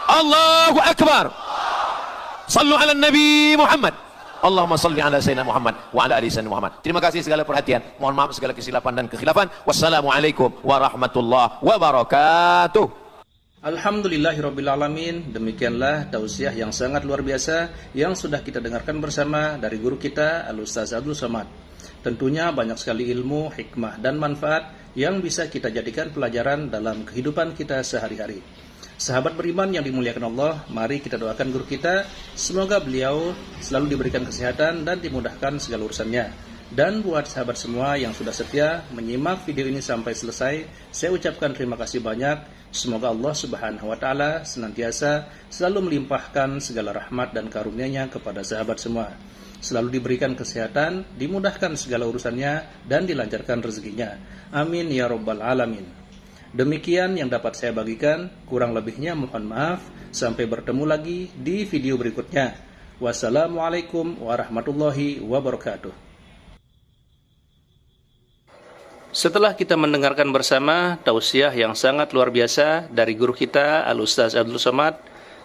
Allahu akbar. Sallu ala Nabi Muhammad. Allahumma salli ala Sayyidina Muhammad wa ala ali Sayyidina Muhammad. Terima kasih segala perhatian. Mohon maaf segala kesilapan dan kekhilafan. Wassalamualaikum warahmatullahi wabarakatuh. Alhamdulillahirrabbilalamin. Demikianlah tausiah yang sangat luar biasa yang sudah kita dengarkan bersama dari guru kita Al-Ustaz Abdul Somad. Tentunya banyak sekali ilmu, hikmah dan manfaat yang bisa kita jadikan pelajaran dalam kehidupan kita sehari-hari. Sahabat beriman yang dimuliakan Allah, mari kita doakan guru kita, semoga beliau selalu diberikan kesehatan dan dimudahkan segala urusannya. Dan buat sahabat semua yang sudah setia menyimak video ini sampai selesai, saya ucapkan terima kasih banyak. Semoga Allah Subhanahu wa taala senantiasa selalu melimpahkan segala rahmat dan karunia-Nya kepada sahabat semua. Selalu diberikan kesehatan, dimudahkan segala urusannya dan dilancarkan rezekinya. Amin ya rabbal alamin. Demikian yang dapat saya bagikan, kurang lebihnya mohon maaf. Sampai bertemu lagi di video berikutnya. Wassalamualaikum warahmatullahi wabarakatuh. Setelah kita mendengarkan bersama tausiah yang sangat luar biasa dari guru kita Al-Ustaz Abdul Somad,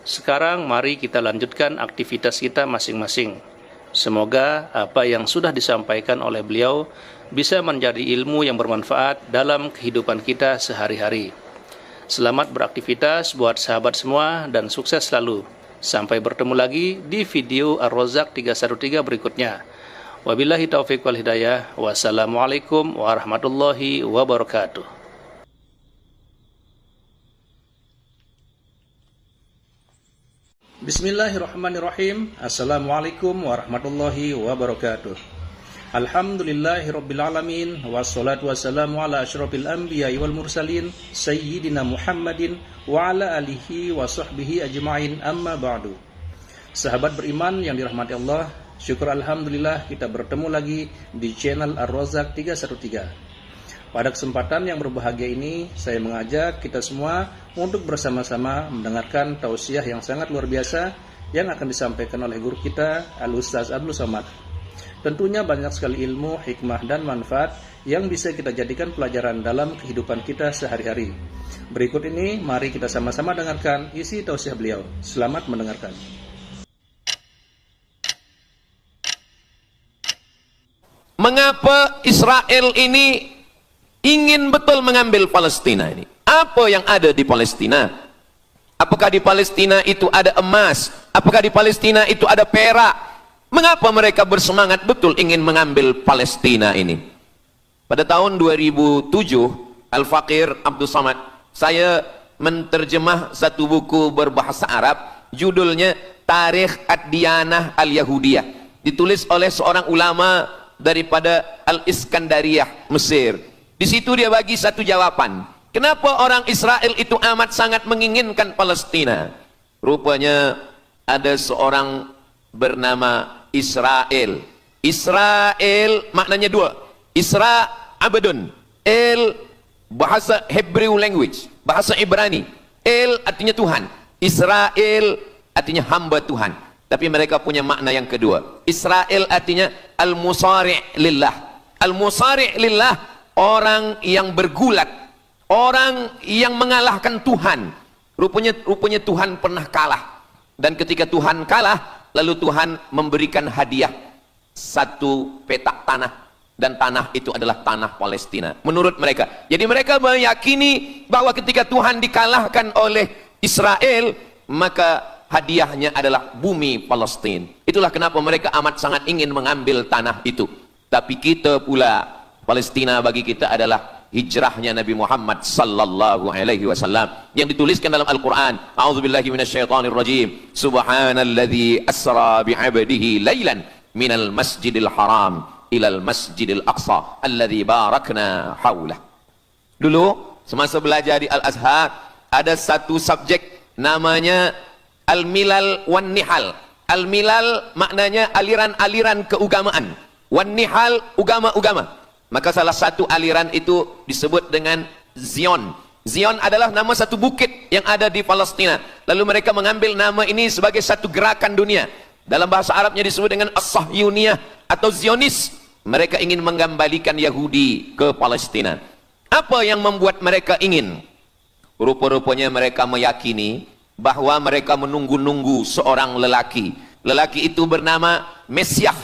sekarang mari kita lanjutkan aktivitas kita masing-masing. Semoga apa yang sudah disampaikan oleh beliau bisa menjadi ilmu yang bermanfaat dalam kehidupan kita sehari-hari. Selamat beraktivitas buat sahabat semua dan sukses selalu. Sampai bertemu lagi di video Ar-Razzaq 313 berikutnya. Wabillahi taufiq wal hidayah. Wassalamualaikum warahmatullahi wabarakatuh. Bismillahirrahmanirrahim. Assalamualaikum warahmatullahi wabarakatuh. Alhamdulillahirrabbilalamin. Wassalatu wassalamu ala asyrafil anbiya'i wal mursalin Sayyidina Muhammadin wa ala alihi wa sahbihi ajma'in, amma ba'du. Sahabat beriman yang dirahmati Allah, syukur alhamdulillah kita bertemu lagi di channel Ar-Razzaq 313. Pada kesempatan yang berbahagia ini, saya mengajak kita semua untuk bersama-sama mendengarkan tausiah yang sangat luar biasa yang akan disampaikan oleh guru kita Al-Ustaz Abdul Somad. Tentunya banyak sekali ilmu, hikmah dan manfaat yang bisa kita jadikan pelajaran dalam kehidupan kita sehari-hari. Berikut ini mari kita sama-sama dengarkan isi tausiah beliau. Selamat mendengarkan. Mengapa Israel ini ingin betul mengambil Palestina ini? Apa yang ada di Palestina? Apakah di Palestina itu ada emas? Apakah di Palestina itu ada perak? Mengapa mereka bersemangat betul ingin mengambil Palestina ini? Pada tahun 2007, Al-Faqir Abdul Somad, saya menterjemah satu buku berbahasa Arab, judulnya Tarikh Ad-Diyanah Al-Yahudiyah, ditulis oleh seorang ulama daripada Al-Iskandariyah, Mesir. Di situ dia bagi satu jawaban. Kenapa orang Israel itu amat sangat menginginkan Palestina? Rupanya ada seorang bernama Israel. Israel maknanya dua. Isra abdun. El bahasa Hebrew language, bahasa Ibrani. El artinya Tuhan. Israel artinya hamba Tuhan. Tapi mereka punya makna yang kedua. Israel artinya al-musari' lillah. Al-musari' lillah, orang yang bergulat, orang yang mengalahkan Tuhan. Rupanya Tuhan pernah kalah. Dan ketika Tuhan kalah, lalu Tuhan memberikan hadiah satu petak tanah, dan tanah itu adalah tanah Palestina menurut mereka. Jadi mereka meyakini bahwa ketika Tuhan dikalahkan oleh Israel, maka hadiahnya adalah bumi Palestina. Itulah kenapa mereka amat sangat ingin mengambil tanah itu. Tapi kita pula, Palestina bagi kita adalah hijrahnya Nabi Muhammad sallallahu alaihi wasallam yang dituliskan dalam Al-Qur'an. A'udzubillahi minasyaitonirrajim. Subhanalladzi asra bi'abdihi lailan minal masjidil haram ilal masjidil aqsa alladzi barakna haulah. Dulu semasa belajar di Al-Azhar ada satu subjek namanya Al-Milal wan Nihal. Al-Milal maknanya aliran-aliran keugamaan, wan Nihal ugama-ugama. Maka salah satu aliran itu disebut dengan Zion. Zion adalah nama satu bukit yang ada di Palestina. Lalu mereka mengambil nama ini sebagai satu gerakan dunia. Dalam bahasa Arabnya disebut dengan As-Sahyuniyah atau Zionis. Mereka ingin mengembalikan Yahudi ke Palestina. Apa yang membuat mereka ingin? Rupa-rupanya mereka meyakini bahwa mereka menunggu-nunggu seorang lelaki. Lelaki itu bernama Mesiah.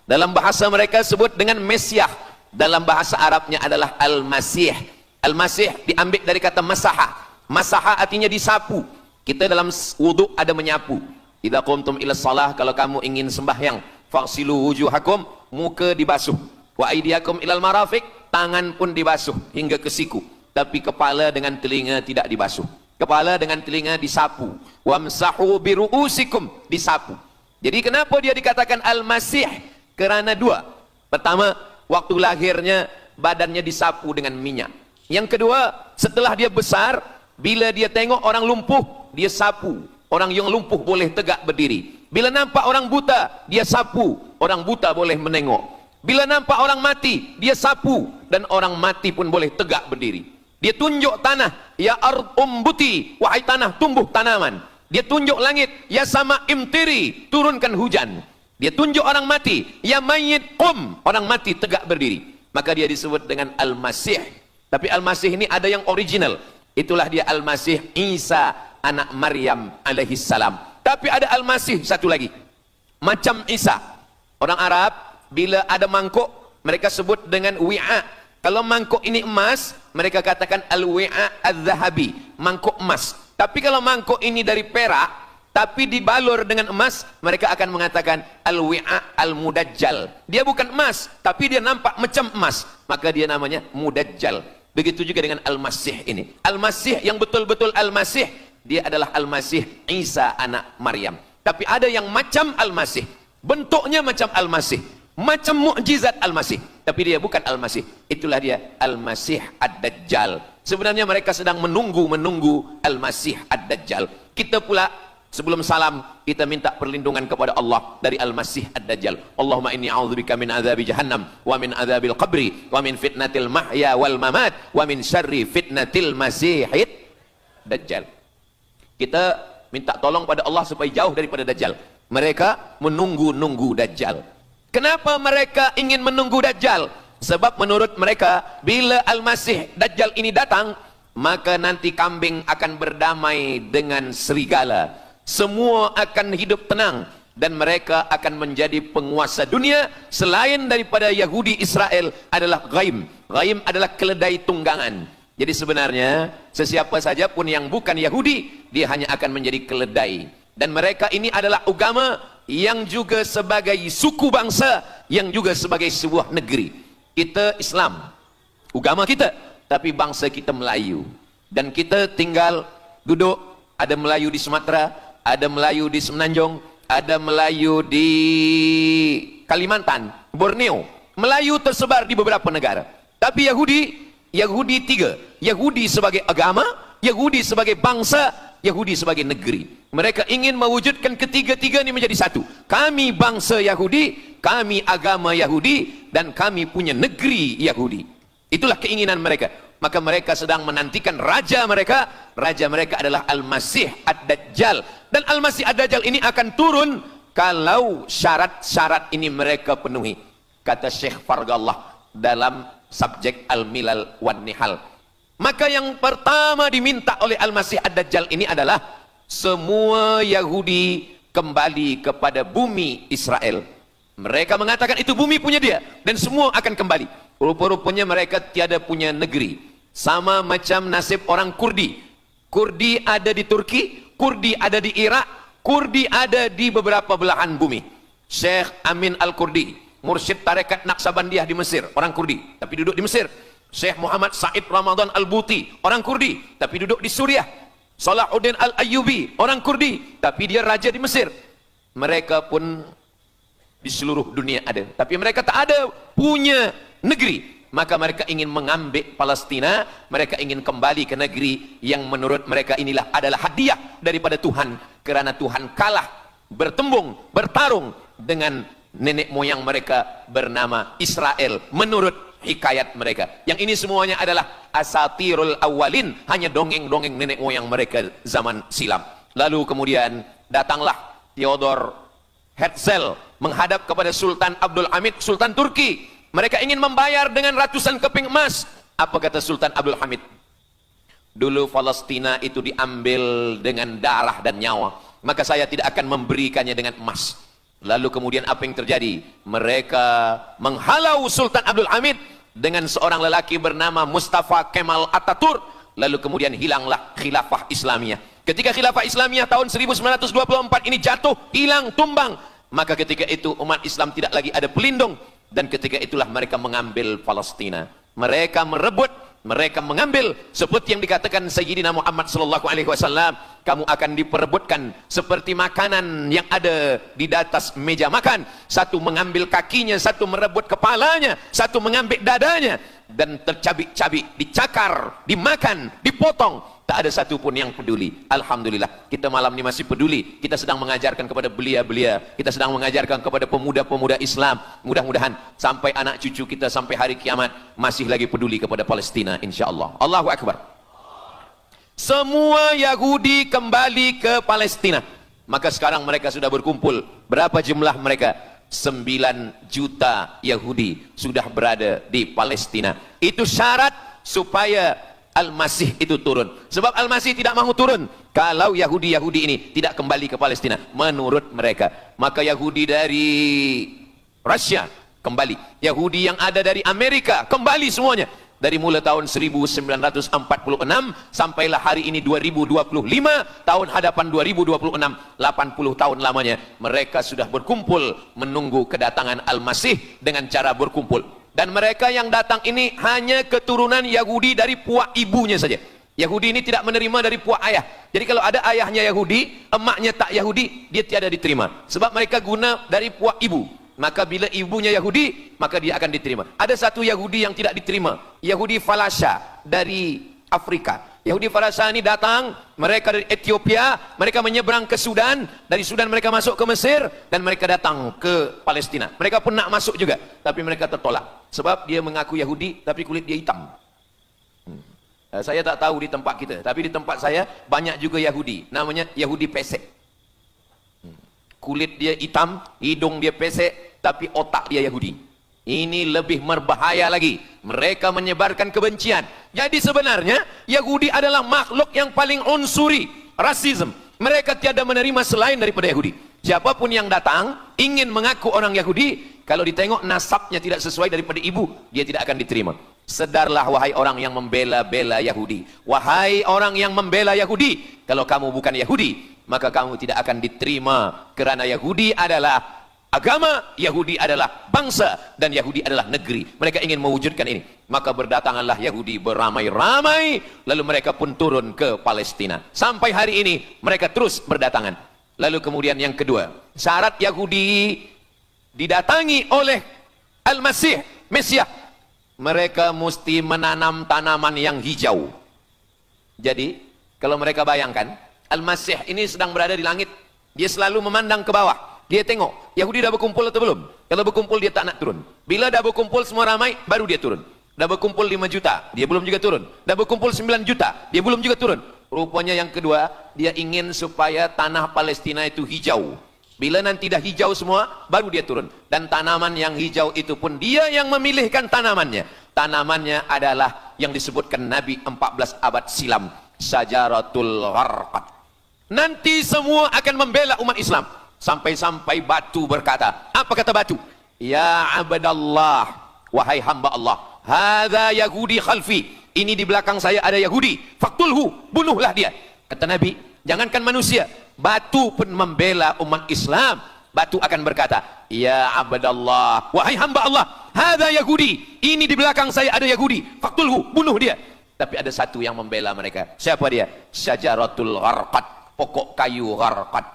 Dalam bahasa mereka sebut dengan Mesiah. Dalam bahasa Arabnya adalah Al-Masih. Al-Masih diambil dari kata masaha. Masaha artinya disapu. Kita dalam wudhu ada menyapu. Idza qumtum ila shalah, kalau kamu ingin sembahyang, faghsilu wujuhakum, muka dibasuh. Wa aydiyakum ilal marafiq, tangan pun dibasuh hingga ke siku. Tapi kepala dengan telinga tidak dibasuh. Kepala dengan telinga disapu. Wamsahu biru'usikum, disapu. Jadi kenapa dia dikatakan Al-Masih? Kerana dua. Pertama, waktu lahirnya badannya disapu dengan minyak. Yang kedua, setelah dia besar, bila dia tengok orang lumpuh, dia sapu. Orang yang lumpuh boleh tegak berdiri. Bila nampak orang buta, dia sapu. Orang buta boleh menengok. Bila nampak orang mati, dia sapu. Dan orang mati pun boleh tegak berdiri. Dia tunjuk tanah, ya ard umbuti, wahai tanah tumbuh tanaman. Dia tunjuk langit, ya sama imtiri, turunkan hujan. Dia tunjuk orang mati, ya mayyit qum, orang mati tegak berdiri. Maka dia disebut dengan Al-Masih. Tapi Al-Masih ini ada yang original. Itulah dia Al-Masih Isa anak Maryam alaihi salam. Tapi ada Al-Masih satu lagi. Macam Isa. Orang Arab bila ada mangkuk, mereka sebut dengan wi'a. Kalau mangkuk ini emas, mereka katakan al-wi'a az-zahabi, mangkuk emas. Tapi kalau mangkuk ini dari perak, tapi dibalur dengan emas, mereka akan mengatakan al-wi'a al-mudajjal. Dia bukan emas, tapi dia nampak macam emas, maka dia namanya mudajjal. Begitu juga dengan Al-Masih ini. Al-Masih yang betul-betul Al-Masih, dia adalah Al-Masih Isa anak Maryam. Tapi ada yang macam Al-Masih, bentuknya macam Al-Masih, macam mukjizat Al-Masih, tapi dia bukan Al-Masih. Itulah dia Al-Masih Ad-Dajjal. Sebenarnya mereka sedang menunggu Al-Masih Ad-Dajjal. Kita pula sebelum salam, kita minta perlindungan kepada Allah dari Al-Masih Ad-Dajjal. Allahumma inni a'udzubika min adzabi jahannam wa min adzabil qabri wa min fitnatil mahya wal mamat wa min syarri fitnatil masihid dajjal. Kita minta tolong pada Allah supaya jauh daripada Dajjal. Mereka menunggu Dajjal. Kenapa mereka ingin menunggu Dajjal? Sebab menurut mereka, bila Al-Masih Dajjal ini datang, maka nanti kambing akan berdamai dengan serigala. Semua akan hidup tenang dan mereka akan menjadi penguasa dunia. Selain daripada Yahudi Israel adalah ghaim. Ghaim adalah keledai tunggangan. Jadi sebenarnya sesiapa saja pun yang bukan Yahudi, dia hanya akan menjadi keledai. Dan mereka ini adalah agama yang juga sebagai suku bangsa, yang juga sebagai sebuah negeri. Kita Islam, agama kita, tapi bangsa kita Melayu. Dan kita tinggal duduk, ada Melayu di Sumatera, ada Melayu di Semenanjung, ada Melayu di Kalimantan, Borneo. Melayu tersebar di beberapa negara. Tapi Yahudi tiga. Yahudi sebagai agama, Yahudi sebagai bangsa, Yahudi sebagai negeri. Mereka ingin mewujudkan ketiga-tiga ini menjadi satu. Kami bangsa Yahudi, kami agama Yahudi, dan kami punya negeri Yahudi. Itulah keinginan mereka. Maka mereka sedang menantikan raja mereka. Raja mereka adalah Al-Masih Ad-Dajjal. Dan Al-Masih Ad-Dajjal ini akan turun kalau syarat-syarat ini mereka penuhi. Kata Syekh Fargallah dalam subjek Al-Milal wan Nihal. Maka yang pertama diminta oleh Al-Masih Ad-Dajjal ini adalah semua Yahudi kembali kepada bumi Israel. Mereka mengatakan itu bumi punya dia dan semua akan kembali. Rupa-rupanya mereka tiada punya negeri. Sama macam nasib orang Kurdi. Kurdi ada di Turki, Kurdi ada di Irak, Kurdi ada di beberapa belahan bumi. Syekh Amin Al-Kurdi, mursyid tarekat Naqsabandiyah di Mesir, orang Kurdi, tapi duduk di Mesir. Syekh Muhammad Said Ramadan Al-Buti, orang Kurdi, tapi duduk di Suriah. Salahuddin Al-Ayyubi, orang Kurdi, tapi dia raja di Mesir. Mereka pun di seluruh dunia ada, tapi mereka tak ada punya negeri. Maka mereka ingin mengambil Palestina, mereka ingin kembali ke negeri yang menurut mereka inilah adalah hadiah daripada Tuhan, karena Tuhan kalah bertembung, bertarung dengan nenek moyang mereka bernama Israel menurut hikayat mereka. Yang ini semuanya adalah asatirul awalin, hanya dongeng-dongeng nenek moyang mereka zaman silam. Lalu kemudian datanglah Theodor Herzl menghadap kepada Sultan Abdul Hamid, Sultan Turki. Mereka ingin membayar dengan ratusan keping emas. Apa kata Sultan Abdul Hamid? Dulu Palestina itu diambil dengan darah dan nyawa, maka saya tidak akan memberikannya dengan emas. Lalu kemudian apa yang terjadi? Mereka menghalau Sultan Abdul Hamid dengan seorang lelaki bernama Mustafa Kemal Atatürk. Lalu kemudian hilanglah khilafah Islamiyah. Ketika khilafah Islamiyah tahun 1924 ini jatuh, hilang, tumbang, maka ketika itu umat Islam tidak lagi ada pelindung. Dan ketika itulah mereka mengambil Palestina. Mereka merebut, mereka mengambil, seperti yang dikatakan Sayyidina Muhammad sallallahu alaihi wasallam, kamu akan diperebutkan seperti makanan yang ada di atas meja makan. Satu mengambil kakinya, satu merebut kepalanya, satu mengambil dadanya, dan tercabik-cabik, dicakar, dimakan, dipotong. Tak ada satu pun yang peduli. Alhamdulillah, kita malam ini masih peduli. Kita sedang mengajarkan kepada belia-belia, kita sedang mengajarkan kepada pemuda-pemuda Islam. Mudah-mudahan sampai anak cucu kita sampai hari kiamat masih lagi peduli kepada Palestina, insyaAllah. Allahu Akbar. Semua Yahudi kembali ke Palestina. Maka sekarang mereka sudah berkumpul. Berapa jumlah mereka? 9 juta Yahudi sudah berada di Palestina. Itu syarat supaya Al-Masih itu turun. Sebab Al-Masih tidak mahu turun kalau Yahudi-Yahudi ini tidak kembali ke Palestina menurut mereka. Maka Yahudi dari Rusia kembali, Yahudi yang ada dari Amerika kembali semuanya. Dari mulai tahun 1946 sampailah hari ini 2025, tahun hadapan 2026, 80 tahun lamanya mereka sudah berkumpul menunggu kedatangan Al-Masih dengan cara berkumpul. Dan mereka yang datang ini hanya keturunan Yahudi dari puak ibunya saja. Yahudi ini tidak menerima dari puak ayah. Jadi kalau ada ayahnya Yahudi, emaknya tak Yahudi, dia tiada diterima. Sebab mereka guna dari puak ibu. Maka bila ibunya Yahudi, maka dia akan diterima. Ada satu Yahudi yang tidak diterima, Yahudi Falasha dari Afrika. Yahudi Falasha ini datang, mereka dari Ethiopia, mereka menyeberang ke Sudan, dari Sudan mereka masuk ke Mesir, dan mereka datang ke Palestina. Mereka pun nak masuk juga, tapi mereka tertolak. Sebab dia mengaku Yahudi, tapi kulit dia hitam. Saya tak tahu di tempat kita, tapi di tempat saya banyak juga Yahudi, namanya Yahudi pesek. Kulit dia hitam, hidung dia pesek, tapi otak dia Yahudi. Ini lebih berbahaya lagi. Mereka menyebarkan kebencian. Jadi sebenarnya Yahudi adalah makhluk yang paling unsuri, rasisme. Mereka tiada menerima selain daripada Yahudi. Siapapun yang datang ingin mengaku orang Yahudi, kalau ditengok nasabnya tidak sesuai daripada ibu, dia tidak akan diterima. Sedarlah wahai orang yang membela-bela Yahudi. Wahai orang yang membela Yahudi, kalau kamu bukan Yahudi, maka kamu tidak akan diterima, kerana Yahudi adalah agama, Yahudi adalah bangsa, dan Yahudi adalah negeri. Mereka ingin mewujudkan ini. Maka berdatanganlah Yahudi beramai-ramai, lalu mereka pun turun ke Palestina. Sampai hari ini mereka terus berdatangan. Lalu kemudian yang kedua, syarat Yahudi didatangi oleh Al-Masih, Mesias, mereka mesti menanam tanaman yang hijau. Jadi kalau mereka bayangkan, Al-Masih ini sedang berada di langit, dia selalu memandang ke bawah. Dia tengok, Yahudi dah berkumpul atau belum? Kalau berkumpul dia tak nak turun. Bila dah berkumpul semua ramai, baru dia turun. Dah berkumpul 5 juta, dia belum juga turun. Dah berkumpul 9 juta, dia belum juga turun. Rupanya yang kedua, dia ingin supaya tanah Palestina itu hijau. Bila nanti dah hijau semua, baru dia turun. Dan tanaman yang hijau itu pun dia yang memilihkan tanamannya. Tanamannya adalah yang disebutkan Nabi 14 abad silam, Syajaratul Gharqad. Nanti semua akan membela umat Islam. Sampai-sampai batu berkata, apa kata batu? Ya abdallah, wahai hamba Allah, hadza Yahudi khalfi, ini di belakang saya ada Yahudi, faktulhu, bunuhlah dia. Kata Nabi, jangankan manusia, batu pun membela umat Islam. batu akan berkata, ya abdallah, wahai hamba Allah, hadza Yahudi, ini di belakang saya ada Yahudi, faktulhu, bunuh dia. Tapi ada satu yang membela mereka. Siapa dia? Syajaratul gharqad, pokok kayu gharqad.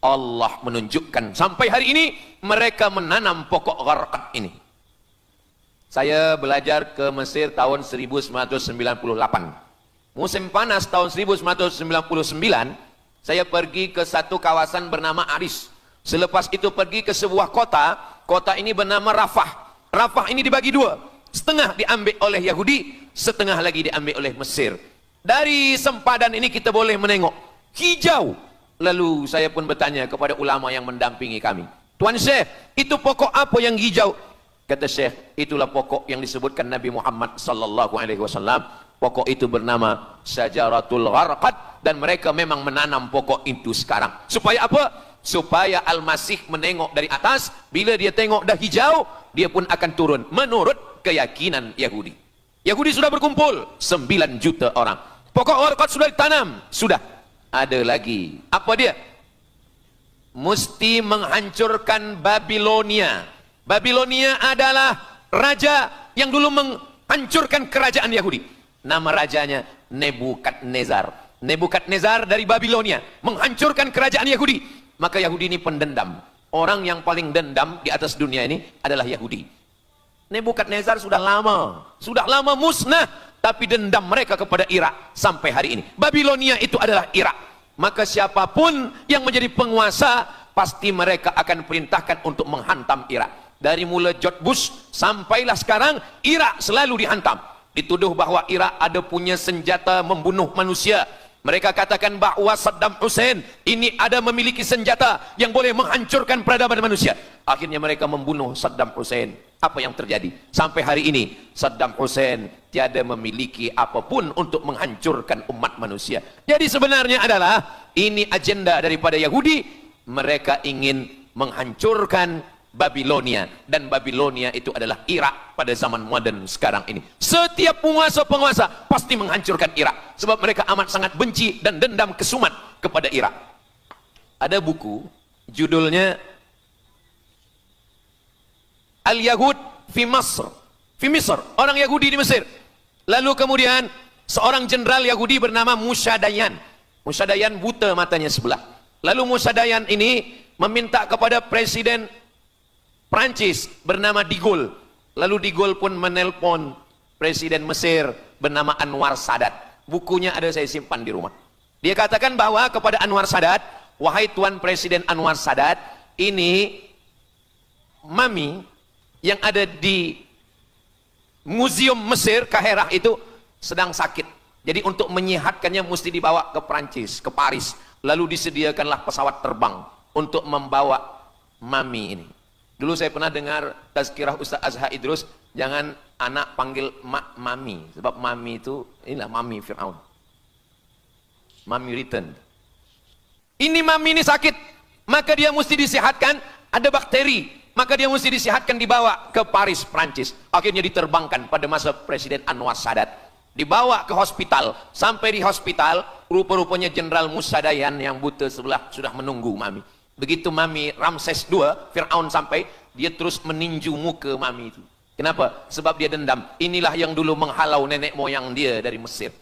Allah menunjukkan sampai hari ini mereka menanam pokok gharqad ini. Saya belajar ke Mesir tahun 1998. Musim panas tahun 1999, saya pergi ke satu kawasan bernama Aris. Selepas itu pergi ke sebuah kota, kota ini bernama Rafah. Rafah ini dibagi dua, setengah diambil oleh Yahudi, setengah lagi diambil oleh Mesir. Dari sempadan ini kita boleh menengok hijau. Lalu saya pun bertanya kepada ulama yang mendampingi kami, Tuan Syekh, itu pokok apa yang hijau? Kata Syekh, itulah pokok yang disebutkan Nabi Muhammad sallallahu alaihi wasallam. Pokok itu bernama Syajaratul Gharqad, dan mereka memang menanam pokok itu sekarang. Supaya apa? Supaya Al-Masih menengok dari atas, bila dia tengok dah hijau, dia pun akan turun menurut keyakinan Yahudi. Yahudi sudah berkumpul 9 juta orang. Pokok Gharqad sudah ditanam, sudah. Ada lagi. Apa dia? Mesti menghancurkan Babilonia. Babilonia adalah raja yang dulu menghancurkan kerajaan Yahudi. Nama rajanya Nebukadnezar. Nebukadnezar dari Babilonia menghancurkan kerajaan Yahudi. Maka Yahudi ini pendendam. Orang yang paling dendam di atas dunia ini adalah Yahudi. Nebukadnezar sudah lama musnah, tapi dendam mereka kepada Irak sampai hari ini. Babilonia itu adalah Irak. Maka siapapun yang menjadi penguasa, pasti mereka akan perintahkan untuk menghantam Irak. Dari mula George Bush sampailah sekarang, Irak selalu dihantam. Dituduh bahwa Irak ada punya senjata membunuh manusia. Mereka katakan bahwa Saddam Hussein ini ada memiliki senjata yang boleh menghancurkan peradaban manusia. Akhirnya mereka membunuh Saddam Hussein. Apa yang terjadi? Sampai hari ini Saddam Hussein tiada memiliki apapun untuk menghancurkan umat manusia. Jadi sebenarnya adalah ini agenda daripada Yahudi. Mereka ingin menghancurkan Babilonia, dan Babilonia itu adalah Irak pada zaman modern sekarang ini. Setiap penguasa-penguasa pasti menghancurkan Irak, sebab mereka amat sangat benci dan dendam kesumat kepada Irak. Ada buku judulnya Al-Yahud fi Masr, orang Yahudi di Mesir. Lalu kemudian seorang jenderal Yahudi bernama Musa Dayan. Musa Dayan buta matanya sebelah. Lalu Musa Dayan ini meminta kepada Presiden Prancis bernama De Gaulle. Lalu De Gaulle pun menelpon Presiden Mesir bernama Anwar Sadat. Bukunya ada, saya simpan di rumah. Dia katakan bahwa kepada Anwar Sadat, wahai Tuan Presiden Anwar Sadat, ini mami yang ada di Museum Mesir Kaherah itu sedang sakit. Jadi untuk menyehatkannya mesti dibawa ke Prancis, ke Paris. Lalu disediakanlah pesawat terbang untuk membawa mami ini. Dulu saya pernah dengar tazkirah Ustaz Azhar Idrus, jangan anak panggil mami, sebab mami itu inilah mami Fir'aun, mami return. Ini mami ini sakit, maka dia mesti disehatkan. Ada bakteri, maka dia mesti disehatkan, dibawa ke Paris, Prancis. Akhirnya diterbangkan pada masa Presiden Anwar Sadat, dibawa ke hospital. Sampai di hospital, rupa-rupanya Jenderal Musa Dayan yang buta sebelah sudah menunggu mami. Begitu mami Ramses II, Fir'aun sampai, dia terus meninju muka mami itu. Kenapa? Sebab dia dendam. Inilah yang dulu menghalau nenek moyang dia dari Mesir.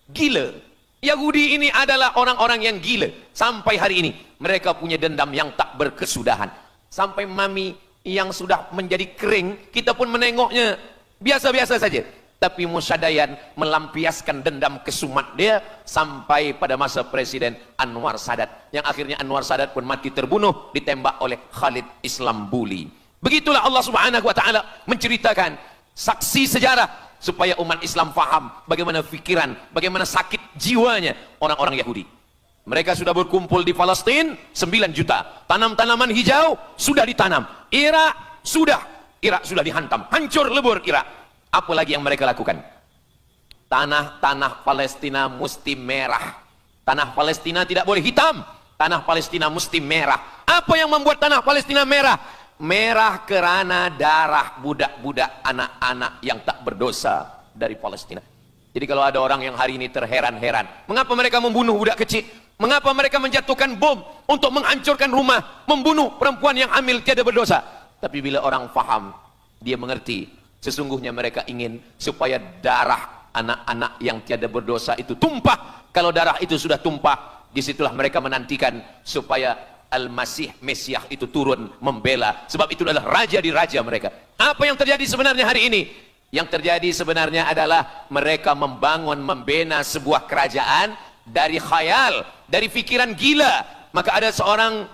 Gila. Yahudi ini adalah orang-orang yang gila. Sampai hari ini mereka punya dendam yang tak berkesudahan. Sampai mami yang sudah menjadi kering, kita pun menengoknya biasa-biasa saja. Tapi Musa Dayan melampiaskan dendam kesumat dia sampai pada masa Presiden Anwar Sadat, yang akhirnya Anwar Sadat pun mati terbunuh, ditembak oleh Khalid Islambuli. Begitulah Allah Subhanahu wa taala menceritakan saksi sejarah supaya umat Islam faham bagaimana fikiran, bagaimana sakit jiwanya orang-orang Yahudi. Mereka sudah berkumpul di Palestina 9 juta. Tanam-tanaman hijau sudah ditanam. Irak sudah dihantam, hancur lebur Irak. Apa lagi yang mereka lakukan? Tanah Palestina mesti merah. Tanah Palestina tidak boleh hitam. Tanah Palestina mesti merah. Apa yang membuat tanah Palestina merah? Merah kerana darah budak-budak, anak-anak yang tak berdosa dari Palestina. Jadi kalau ada orang yang hari ini terheran-heran, mengapa mereka membunuh budak kecil? Mengapa mereka menjatuhkan bom untuk menghancurkan rumah, membunuh perempuan yang hamil tiada berdosa? Tapi bila orang faham, dia mengerti, sesungguhnya mereka ingin supaya darah anak-anak yang tiada berdosa itu tumpah. Kalau darah itu sudah tumpah, disitulah mereka menantikan supaya Al-Masih, Mesias itu turun membela. Sebab itu adalah raja di raja mereka. Apa yang terjadi sebenarnya hari ini? Yang terjadi sebenarnya adalah mereka membangun, membina sebuah kerajaan dari khayal, dari fikiran gila. Maka ada seorang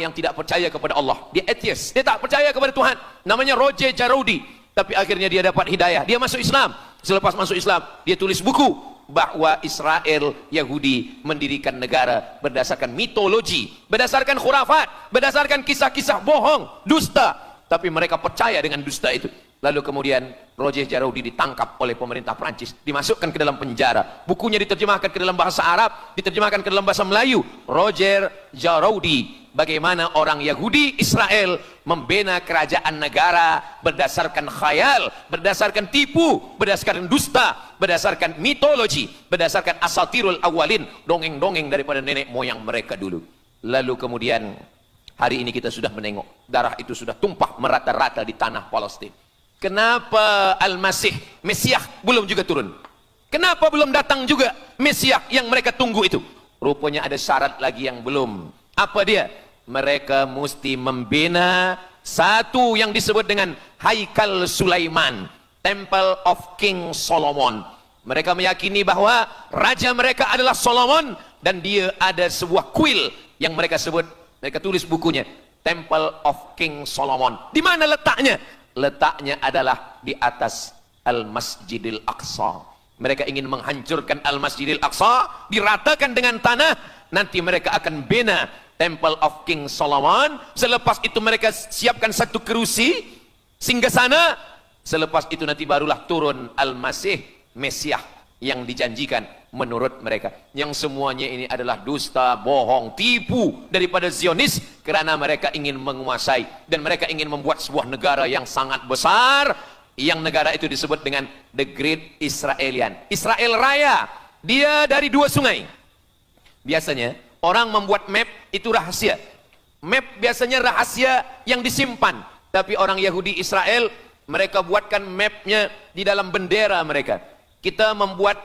yang tidak percaya kepada Allah, dia atheist, dia tak percaya kepada Tuhan, namanya Roger Jarroudi. Tapi akhirnya dia dapat hidayah, dia masuk Islam. Selepas masuk Islam, dia tulis buku bahwa Israel, Yahudi mendirikan negara berdasarkan mitologi, berdasarkan khurafat, berdasarkan kisah-kisah bohong, dusta. Tapi mereka percaya dengan dusta itu. Lalu kemudian Roger Jarroudi ditangkap oleh pemerintah Prancis, dimasukkan ke dalam penjara. Bukunya diterjemahkan ke dalam bahasa Arab, diterjemahkan ke dalam bahasa Melayu. Roger Jarroudi, bagaimana orang Yahudi Israel membina kerajaan negara berdasarkan khayal, berdasarkan tipu, berdasarkan dusta, berdasarkan mitologi, berdasarkan asatirul awalin, dongeng-dongeng daripada nenek moyang mereka dulu. Lalu kemudian hari ini kita sudah menengok, darah itu sudah tumpah merata-rata di tanah Palestina. Kenapa Al-Masih, Mesias belum juga turun? Kenapa belum datang juga Mesias yang mereka tunggu itu? Rupanya ada syarat lagi yang belum. Apa dia? Mereka mesti membina satu yang disebut dengan Haikal Sulaiman, Temple of King Solomon. Mereka meyakini bahwa raja mereka adalah Solomon, dan dia ada sebuah kuil yang mereka sebut, mereka tulis bukunya, Temple of King Solomon. Di mana letaknya? Letaknya adalah di atas Al-Masjidil Aqsa. Mereka ingin menghancurkan Al-Masjidil Aqsa, diratakan dengan tanah. Nanti mereka akan bina Temple of King Solomon. Selepas itu mereka siapkan satu kerusi singgasana. Selepas itu nanti barulah turun Al-Masih, Mesias yang dijanjikan menurut mereka. Yang semuanya ini adalah dusta, bohong, tipu daripada Zionis, kerana mereka ingin menguasai dan mereka ingin membuat sebuah negara yang sangat besar, yang negara itu disebut dengan The Great Israelian, Israel Raya. Dia dari dua sungai. Biasanya orang membuat map itu rahasia. Map biasanya rahasia yang disimpan. Tapi orang Yahudi Israel, mereka buatkan mapnya di dalam bendera mereka. Kita membuat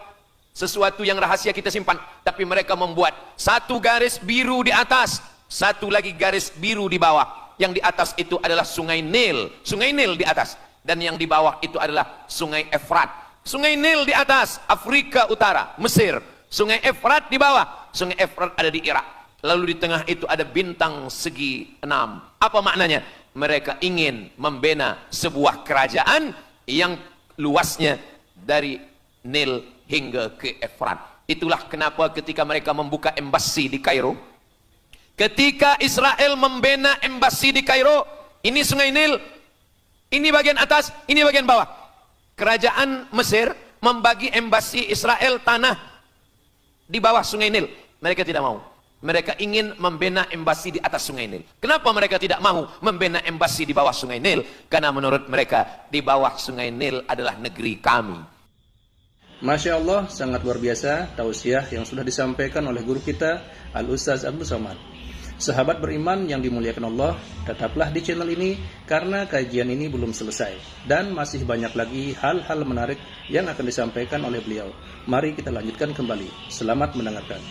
sesuatu yang rahasia kita simpan, tapi mereka membuat satu garis biru di atas, satu lagi garis biru di bawah. Yang di atas itu adalah sungai Nil, sungai Nil di atas, dan yang di bawah itu adalah sungai Efrat. Sungai Nil di atas, Afrika Utara, Mesir. Sungai Efrat di bawah, sungai Efrat ada di Irak. Lalu di tengah itu ada bintang segi 6. Apa maknanya? Mereka ingin membina sebuah kerajaan yang luasnya dari Nil hingga ke Efrat. Itulah kenapa ketika mereka membuka embasi di Kairo, ketika Israel membina embasi di Kairo, ini sungai Nil, ini bagian atas, ini bagian bawah. Kerajaan Mesir membagi embasi Israel tanah di bawah sungai Nil. Mereka tidak mau. Mereka ingin membina embasi di atas sungai Nil. Kenapa mereka tidak mau membina embasi di bawah sungai Nil? Karena menurut mereka di bawah sungai Nil adalah negeri kami. Masya Allah, sangat luar biasa tausiah yang sudah disampaikan oleh guru kita Al-Ustaz Abdul Somad. Sahabat beriman yang dimuliakan Allah, tetaplah di channel ini karena kajian ini belum selesai dan masih banyak lagi hal-hal menarik yang akan disampaikan oleh beliau. Mari kita lanjutkan kembali. Selamat mendengarkan.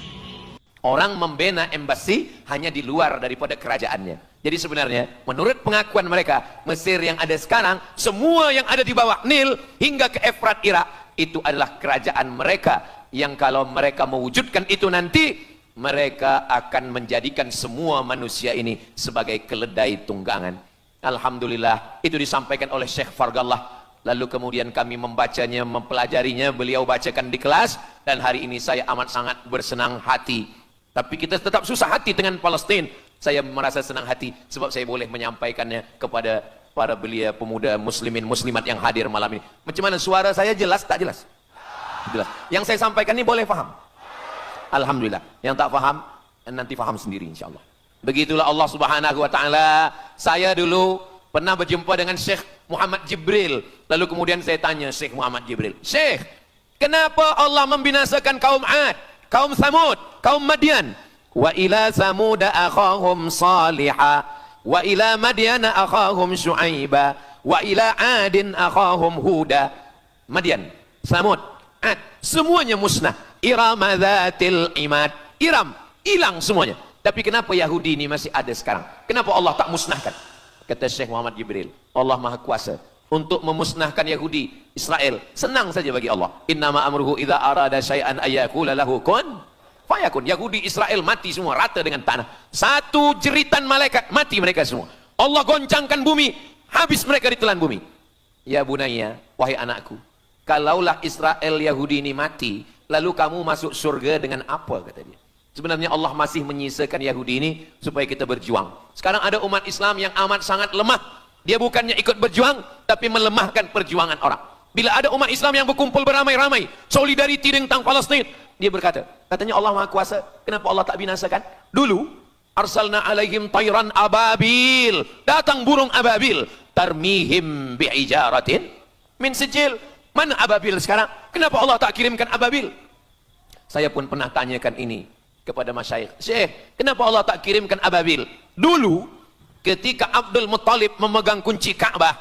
Orang membina embasi hanya di luar daripada kerajaannya. Jadi sebenarnya menurut pengakuan mereka, Mesir yang ada sekarang, semua yang ada di bawah Nil hingga ke Efrat Irak, itu adalah kerajaan mereka, yang kalau mereka mewujudkan itu nanti, mereka akan menjadikan semua manusia ini sebagai keledai tunggangan. Alhamdulillah, itu disampaikan oleh Syekh Fargallah. Lalu kemudian kami membacanya, mempelajarinya, beliau bacakan di kelas, dan hari ini saya amat sangat bersenang hati. Tapi kita tetap susah hati dengan Palestina. Saya merasa senang hati sebab saya boleh menyampaikannya kepada para belia pemuda muslimin muslimat yang hadir malam ini. Macam mana suara saya, jelas tak jelas? Jelas. Yang saya sampaikan ini boleh faham? Alhamdulillah. Yang tak faham nanti faham sendiri insyaallah. Begitulah Allah Subhanahu wa taala. Saya dulu pernah berjumpa dengan Syekh Muhammad Jibril. Lalu kemudian saya tanya Syekh Muhammad Jibril, "Syekh, kenapa Allah membinasakan kaum Ad? kaum Samud, kaum Madian. Wa ila Samud akhahum Salihah, wa ila Madian akhahum Syuaiba, wa ila Adin akhahum Huda. Madian, Samud, Ad, semuanya musnah. Iram dzatil imad. Iram, hilang semuanya. Tapi kenapa Yahudi ini masih ada sekarang? Kenapa Allah tak musnahkan? Kata Syekh Muhammad Jibril, Allah Maha Kuasa untuk memusnahkan Yahudi, Israel. Senang saja bagi Allah. Innama amruhu idza arada syai'an ayyaqula lahu kun fayakun. Yahudi Israel mati semua rata dengan tanah. Satu jeritan malaikat mati mereka semua. Allah goncangkan bumi, habis mereka ditelan bumi. Ya bunayya, wahai anakku, kalaulah Israel Yahudi ini mati, lalu kamu masuk surga dengan apa, kata dia. Sebenarnya Allah masih menyisakan Yahudi ini supaya kita berjuang. Sekarang ada umat Islam yang amat sangat lemah. Dia bukannya ikut berjuang, tapi melemahkan perjuangan orang. Bila ada umat Islam yang berkumpul beramai-ramai, solidariti tentang Palestin, dia berkata, katanya Allah Maha Kuasa, kenapa Allah tak binasakan? Dulu, arsalna alaihim tayran ababil, datang burung ababil, tarmihim bi'ijaratin min sijil. Mana ababil sekarang? Kenapa Allah tak kirimkan ababil? Saya pun pernah tanyakan ini kepada masyayikh. Syekh, kenapa Allah tak kirimkan ababil? Dulu, ketika Abdul Muttalib memegang kunci Ka'bah,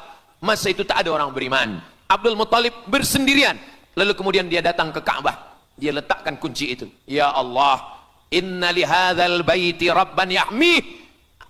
masa itu tak ada orang beriman. Abdul Muttalib bersendirian. Lalu kemudian dia datang ke Ka'bah. Dia letakkan kunci itu. Ya Allah, inna lihadzal baiti rabban yahmih.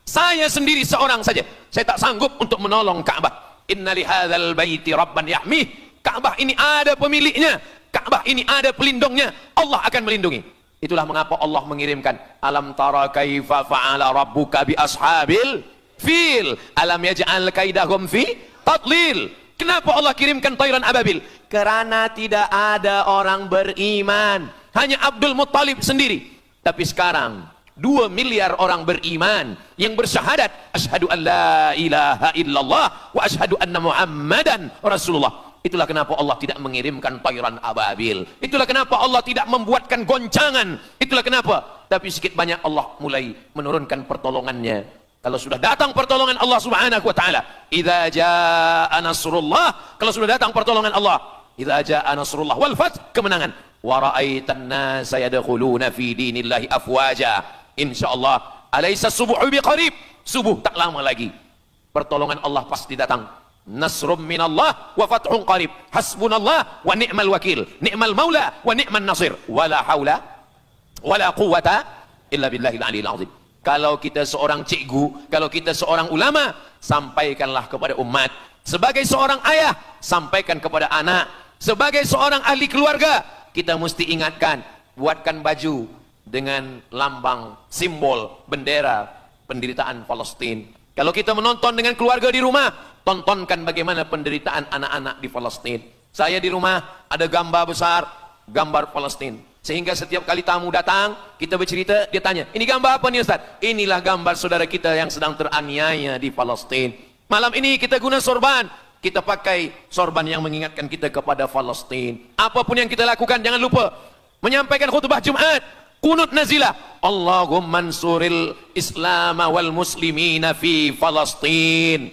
Saya sendiri seorang saja. Saya tak sanggup untuk menolong Ka'bah. Inna lihadzal baiti rabban yahmih. Ka'bah ini ada pemiliknya. Ka'bah ini ada pelindungnya. Allah akan melindungi. Itulah mengapa Allah mengirimkan alam tara kaifa fa'ala rabbuka bi ashabil fil alam yaj'al kaidahum fi tadlil. Kenapa Allah kirimkan tayran ababil? Karena tidak ada orang beriman, hanya Abdul Muttalib sendiri. Tapi sekarang 2 miliar orang beriman yang bersyahadat asyhadu an la ilaha illallah wa asyhadu anna muhammadan rasulullah. Itulah kenapa Allah tidak mengirimkan tayran ababil. Itulah kenapa Allah tidak membuatkan goncangan. Itulah kenapa. Tapi sedikit banyak Allah mulai menurunkan pertolongannya. Kalau sudah datang pertolongan Allah Subhanahu wa taala, idza jaa nasrullah, kalau sudah datang pertolongan Allah, idza jaa nasrullah wal fath, kemenangan. Wa ra'aitan nasa yadkhuluna fi dinillahi afwaja. Insyaallah, alaysa subuhu biqarib. Subuh tak lama lagi. Pertolongan Allah pasti datang. Nasrum minallah wa fathun qarib. Hasbunallah wa ni'mal wakil. Ni'mal maula wa ni'man nasir. Wala haula wala quwata illa billahil aliyil azim. Kalau kita seorang cikgu, kalau kita seorang ulama, sampaikanlah kepada umat. Sebagai seorang ayah, sampaikan kepada anak. Sebagai seorang ahli keluarga, kita mesti ingatkan, buatkan baju dengan lambang, simbol, bendera penderitaan Palestin. Kalau kita menonton dengan keluarga di rumah, tontonkan bagaimana penderitaan anak-anak di Palestin. Saya di rumah ada gambar besar, gambar Palestin. Sehingga setiap kali tamu datang, kita bercerita, dia tanya, ini gambar apa nih Ustaz? Inilah gambar saudara kita yang sedang teraniaya di Palestin. Malam ini kita guna sorban, kita pakai sorban yang mengingatkan kita kepada Palestin. Apapun yang kita lakukan, jangan lupa menyampaikan khutbah Jumat, qunut nazilah, Allahumma ansuril Islam wal muslimina fi Palestin.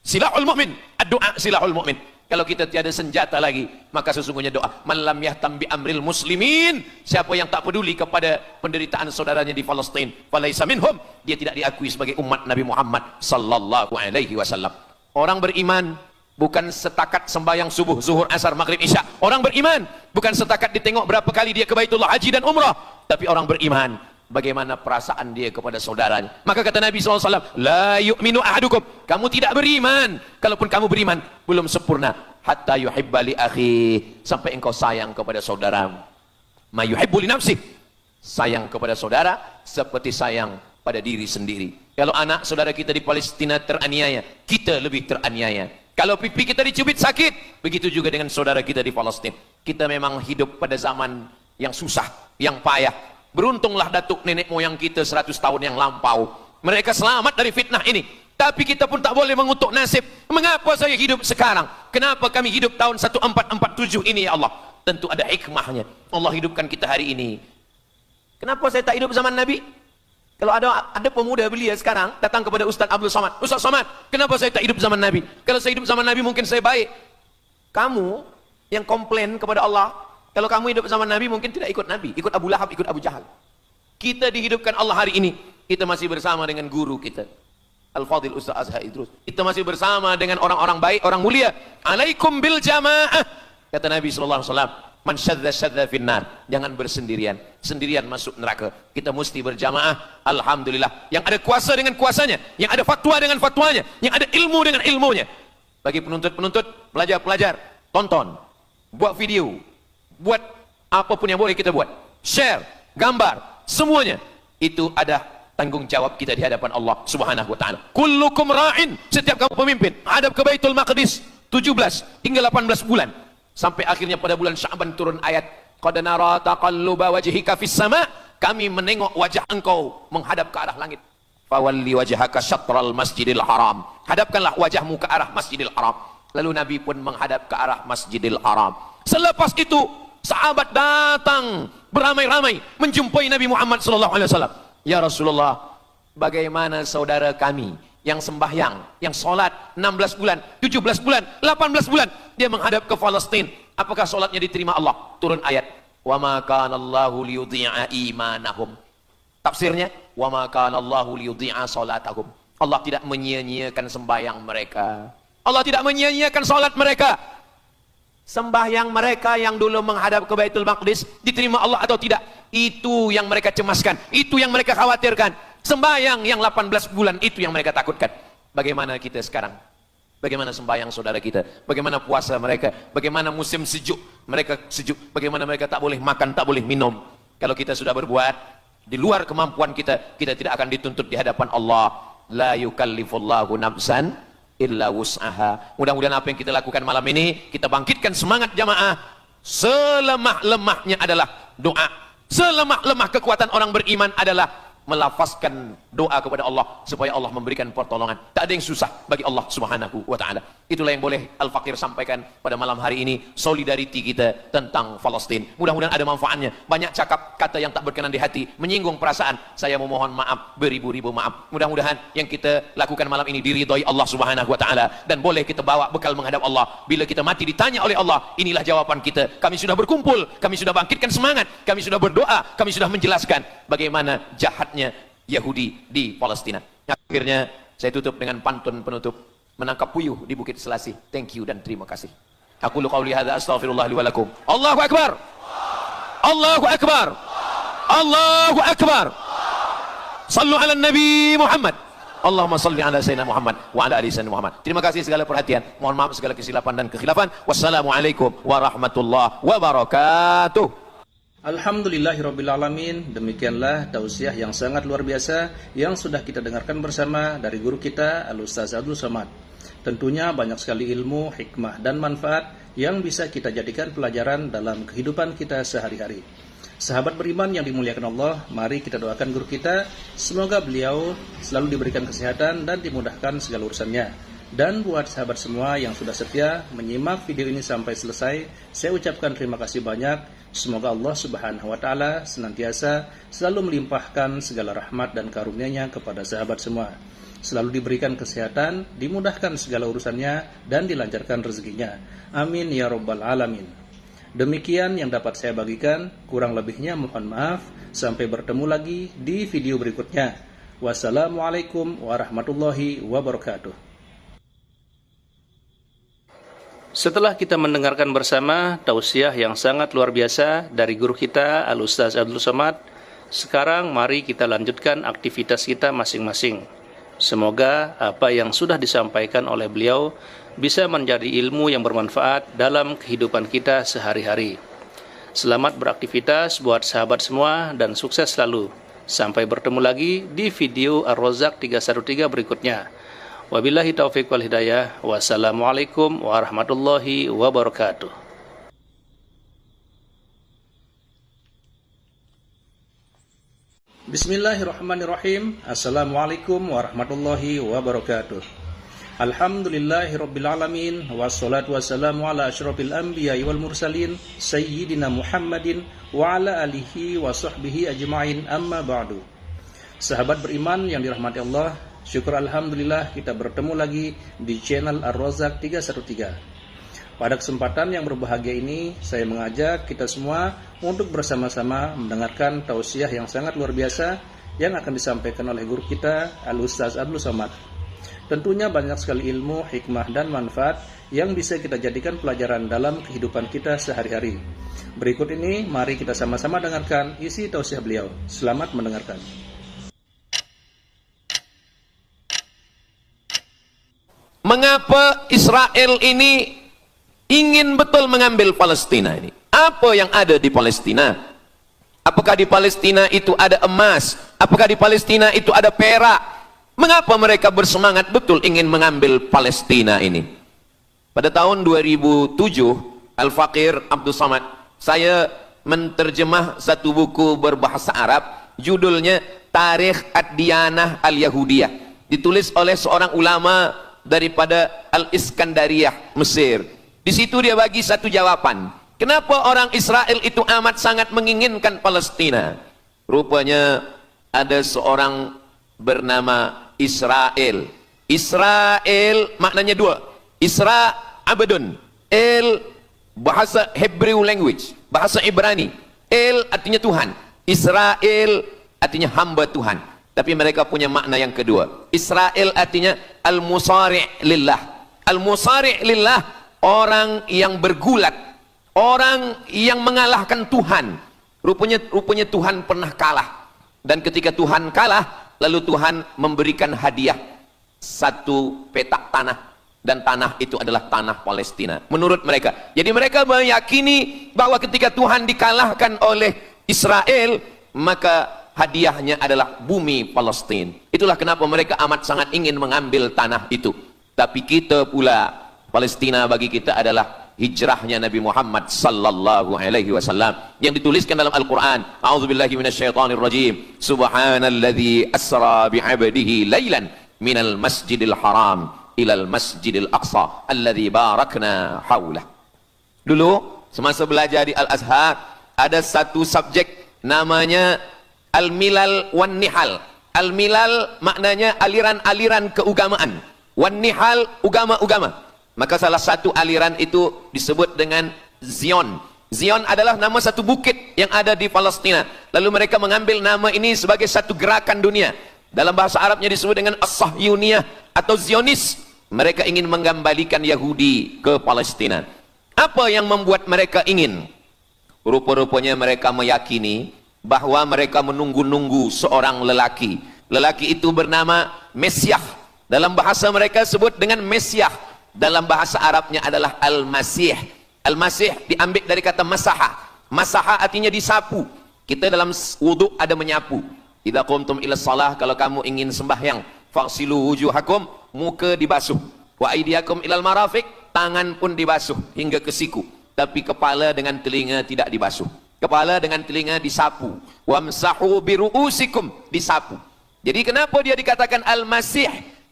Silahul mu'min, ad-du'a silahul mu'min. Kalau kita tiada senjata lagi, maka sesungguhnya doa. Man lam yahtam bi amril muslimin, siapa yang tak peduli kepada penderitaan saudaranya di Palestin, falaisa minhum, dia tidak diakui sebagai umat Nabi Muhammad sallallahu alaihi wasallam. Orang beriman bukan setakat sembahyang subuh, zuhur, asar, maghrib, isya. Orang beriman bukan setakat ditengok berapa kali dia ke Baitullah haji dan umrah, tapi orang beriman bagaimana perasaan dia kepada saudaranya. Maka kata Nabi SAW, la yu'minu ahadukum, kamu tidak beriman, kalaupun kamu beriman, belum sempurna, hatta yuhibba li akhi, sampai engkau sayang kepada saudaramu. Ma yuhibbu li nafsih, sayang kepada saudara seperti sayang pada diri sendiri. Kalau anak saudara kita di Palestina teraniaya, kita lebih teraniaya. Kalau pipi kita dicubit sakit, begitu juga dengan saudara kita di Palestina. Kita memang hidup pada zaman yang susah, yang payah. Beruntunglah datuk nenek moyang kita 100 tahun yang lampau. Mereka selamat dari fitnah ini. Tapi kita pun tak boleh mengutuk nasib. Mengapa saya hidup sekarang? Kenapa kami hidup tahun 1447 ini ya Allah? Tentu ada hikmahnya. Allah hidupkan kita hari ini. Kenapa saya tak hidup zaman Nabi? Kalau ada pemuda belia sekarang datang kepada Ustaz Abdul Somad. Ustaz Somad, kenapa saya tak hidup zaman Nabi? Kalau saya hidup zaman Nabi mungkin saya baik. Kamu yang komplain kepada Allah, Kalau kamu hidup sama Nabi mungkin tidak ikut Nabi, ikut Abu Lahab, ikut Abu Jahal. Kita dihidupkan Allah hari ini, kita masih bersama dengan guru kita, Al-Fadhil Ustaz Azhar Idrus. Kita masih bersama dengan orang-orang baik, orang mulia. Alaikum bil jamaah. Kata Nabi SAW, man syadza syadza finnar, jangan bersendirian, sendirian masuk neraka. Kita mesti berjamaah. Alhamdulillah, yang ada kuasa dengan kuasanya, yang ada fatwa dengan fatwanya, yang ada ilmu dengan ilmunya. Bagi penuntut-penuntut, pelajar-pelajar, tonton, buat video, buat apapun yang boleh kita buat, share, gambar, semuanya itu ada tanggung jawab kita di hadapan Allah Subhanahu wa taala. Kullukum ra'in, setiap kamu pemimpin, hadap ke Baitul Maqdis 17 hingga 18 bulan. Sampai akhirnya pada bulan Sya'ban turun ayat, qad nara taqalluba wajhika fis sama', kami menengok wajah engkau menghadap ke arah langit. Fawalli wajhaka syatral masjidil haram, hadapkanlah wajahmu ke arah Masjidil Haram. Lalu Nabi pun menghadap ke arah Masjidil Haram. Selepas itu sahabat datang beramai-ramai menjumpai Nabi Muhammad SAW. Ya Rasulullah, bagaimana saudara kami yang sembahyang, yang sholat 16 bulan, 17 bulan, 18 bulan, dia menghadap ke Palestina. Apakah sholatnya diterima Allah? Turun ayat, wa ma kana Allahu liyudhi'a imanahum. Tafsirnya, wa ma kana Allahu liyudhi'a sholatahum. Allah tidak menyia-nyiakan sembahyang mereka. Allah tidak menyia-nyiakan sholat mereka. Sembahyang mereka yang dulu menghadap ke Baitul Maqdis diterima Allah atau tidak? Itu yang mereka cemaskan, itu yang mereka khawatirkan. Sembahyang yang 18 bulan itu yang mereka takutkan. Bagaimana kita sekarang? Bagaimana sembahyang saudara kita? Bagaimana puasa mereka? Bagaimana musim sejuk? Mereka sejuk. Bagaimana mereka tak boleh makan, tak boleh minum? Kalau kita sudah berbuat di luar kemampuan kita, kita tidak akan dituntut di hadapan Allah. La yukallifullahu nafsan illa wus'aha. Mudah-mudahan apa yang kita lakukan malam ini, kita bangkitkan semangat jamaah. Selemah-lemahnya adalah doa. Selemah-lemah kekuatan orang beriman adalah melafazkan doa kepada Allah supaya Allah memberikan pertolongan. Tak ada yang susah bagi Allah Subhanahu wa taala. Itulah yang boleh Al-Fakir sampaikan pada malam hari ini, solidariti kita tentang Palestina. Mudah-mudahan ada manfaatnya. Banyak cakap kata yang tak berkenan di hati, menyinggung perasaan. Saya memohon maaf, beribu-ribu maaf. Mudah-mudahan yang kita lakukan malam ini diridhoi Allah Subhanahu wa taala dan boleh kita bawa bekal menghadap Allah. Bila kita mati ditanya oleh Allah, inilah jawaban kita. Kami sudah berkumpul, kami sudah bangkitkan semangat, kami sudah berdoa, kami sudah menjelaskan bagaimana jahatnya Yahudi di Palestina. Akhirnya saya tutup dengan pantun penutup, menangkap puyuh di Bukit Selasih. Thank you dan terima kasih. Aku qauli hadza astaghfirullah li wa lakum. Allahu akbar. Allahu akbar. Allahu akbar. Sallu ala Nabi Muhammad. Allahumma salli ala Sayyidina Muhammad wa ala ali Sayyidina Muhammad. Terima kasih segala perhatian. Mohon maaf segala kesilapan dan kekhilafan. Wassalamualaikum warahmatullahi wabarakatuh. Alhamdulillahirrabbilalamin. Demikianlah tausiah yang sangat luar biasa yang sudah kita dengarkan bersama dari guru kita Al-Ustaz Abdul Somad. Tentunya banyak sekali ilmu, hikmah dan manfaat yang bisa kita jadikan pelajaran dalam kehidupan kita sehari-hari. Sahabat beriman yang dimuliakan Allah, mari kita doakan guru kita, semoga beliau selalu diberikan kesehatan dan dimudahkan segala urusannya. Dan buat sahabat semua yang sudah setia menyimak video ini sampai selesai, saya ucapkan terima kasih banyak. Semoga Allah Subhanahu wa taala senantiasa selalu melimpahkan segala rahmat dan karunia-Nya kepada sahabat semua. Selalu diberikan kesehatan, dimudahkan segala urusannya dan dilancarkan rezekinya. Amin ya rabbal alamin. Demikian yang dapat saya bagikan, kurang lebihnya mohon maaf. Sampai bertemu lagi di video berikutnya. Wassalamualaikum warahmatullahi wabarakatuh. Setelah kita mendengarkan bersama tausiah yang sangat luar biasa dari guru kita Al-Ustaz Abdul Somad, sekarang mari kita lanjutkan aktivitas kita masing-masing. Semoga apa yang sudah disampaikan oleh beliau bisa menjadi ilmu yang bermanfaat dalam kehidupan kita sehari-hari. Selamat beraktivitas buat sahabat semua dan sukses selalu. Sampai bertemu lagi di video Ar-Razzaq 313 berikutnya. Wabillahi taufiq wal hidayah. Wassalamualaikum warahmatullahi wabarakatuh. Bismillahirrahmanirrahim. Assalamualaikum warahmatullahi wabarakatuh. Alhamdulillahirrabbilalamin. Wassalatu wassalamu ala asyrafil anbiya'i wal mursalin Sayyidina Muhammadin wa ala alihi wa sahbihi ajma'in, amma ba'du. Sahabat beriman yang dirahmati Allah, syukur alhamdulillah kita bertemu lagi di channel Ar-Razzaq 313. Pada kesempatan yang berbahagia ini, saya mengajak kita semua untuk bersama-sama mendengarkan tausiah yang sangat luar biasa yang akan disampaikan oleh guru kita, Al-Ustaz Abdul Somad. Tentunya banyak sekali ilmu, hikmah, dan manfaat yang bisa kita jadikan pelajaran dalam kehidupan kita sehari-hari. Berikut ini, mari kita sama-sama dengarkan isi tausiah beliau. Selamat mendengarkan. Mengapa Israel ini ingin betul mengambil Palestina ini? Apa yang ada di Palestina? Apakah di Palestina itu ada emas? Apakah di Palestina itu ada perak? Mengapa mereka bersemangat betul ingin mengambil Palestina ini? Pada tahun 2007, Al-Faqir Abdul Somad, saya menterjemah satu buku berbahasa Arab, judulnya Tarikh Ad-Diyanah Al-Yahudiyah, ditulis oleh seorang ulama daripada Al-Iskandariyah, Mesir. Di situ dia bagi satu jawaban. Kenapa orang Israel itu amat sangat menginginkan Palestina? Rupanya ada seorang bernama Israel. Israel maknanya dua. Isra abdun. El bahasa Hebrew language, bahasa Ibrani. El artinya Tuhan. Israel artinya hamba Tuhan. Tapi mereka punya makna yang kedua. Israel artinya al-musari' lillah. Al-musari' lillah, orang yang bergulat, orang yang mengalahkan Tuhan. Rupanya Tuhan pernah kalah, dan ketika Tuhan kalah, lalu Tuhan memberikan hadiah satu petak tanah, dan tanah itu adalah tanah Palestina menurut mereka. Jadi mereka meyakini bahwa ketika Tuhan dikalahkan oleh Israel, maka hadiahnya adalah bumi Palestina. Itulah kenapa mereka amat sangat ingin mengambil tanah itu. Tapi kita pula, Palestina bagi kita adalah hijrahnya Nabi Muhammad sallallahu alaihi wasallam yang dituliskan dalam Al-Qur'an. A'udzubillahi minasyaitonir rajim. Subhanalladzi asra bi'abdihi lailan minal masjidil haram ilal masjidil aqsa alladzi barakna haulah. Dulu semasa belajar di Al-Azhar ada satu subjek namanya Al-Milal wan Nihal. Al-Milal maknanya aliran-aliran keugamaan. Wan Nihal ugama-ugama. Maka salah satu aliran itu disebut dengan Zion. Zion adalah nama satu bukit yang ada di Palestina. Lalu mereka mengambil nama ini sebagai satu gerakan dunia. Dalam bahasa Arabnya disebut dengan As-Sahyuniyah atau Zionis. Mereka ingin mengembalikan Yahudi ke Palestina. Apa yang membuat mereka ingin? Rupa-rupanya mereka meyakini bahwa mereka menunggu-nunggu seorang lelaki. Lelaki itu bernama Mesiah. Dalam bahasa mereka sebut dengan Mesiah. Dalam bahasa Arabnya adalah Al-Masih. Al-Masih diambil dari kata masaha. Masaha artinya disapu. Kita dalam wudhu ada menyapu. Idza qumtum ila shalah, kalau kamu ingin sembahyang, faghsilu wujuhakum, muka dibasuh. Wa aydiyakum ilal marafiq, tangan pun dibasuh hingga ke siku. Tapi kepala dengan telinga tidak dibasuh. Kepala dengan telinga disapu. Wamsahu biru'usikum, disapu. Jadi kenapa dia dikatakan Al-Masih?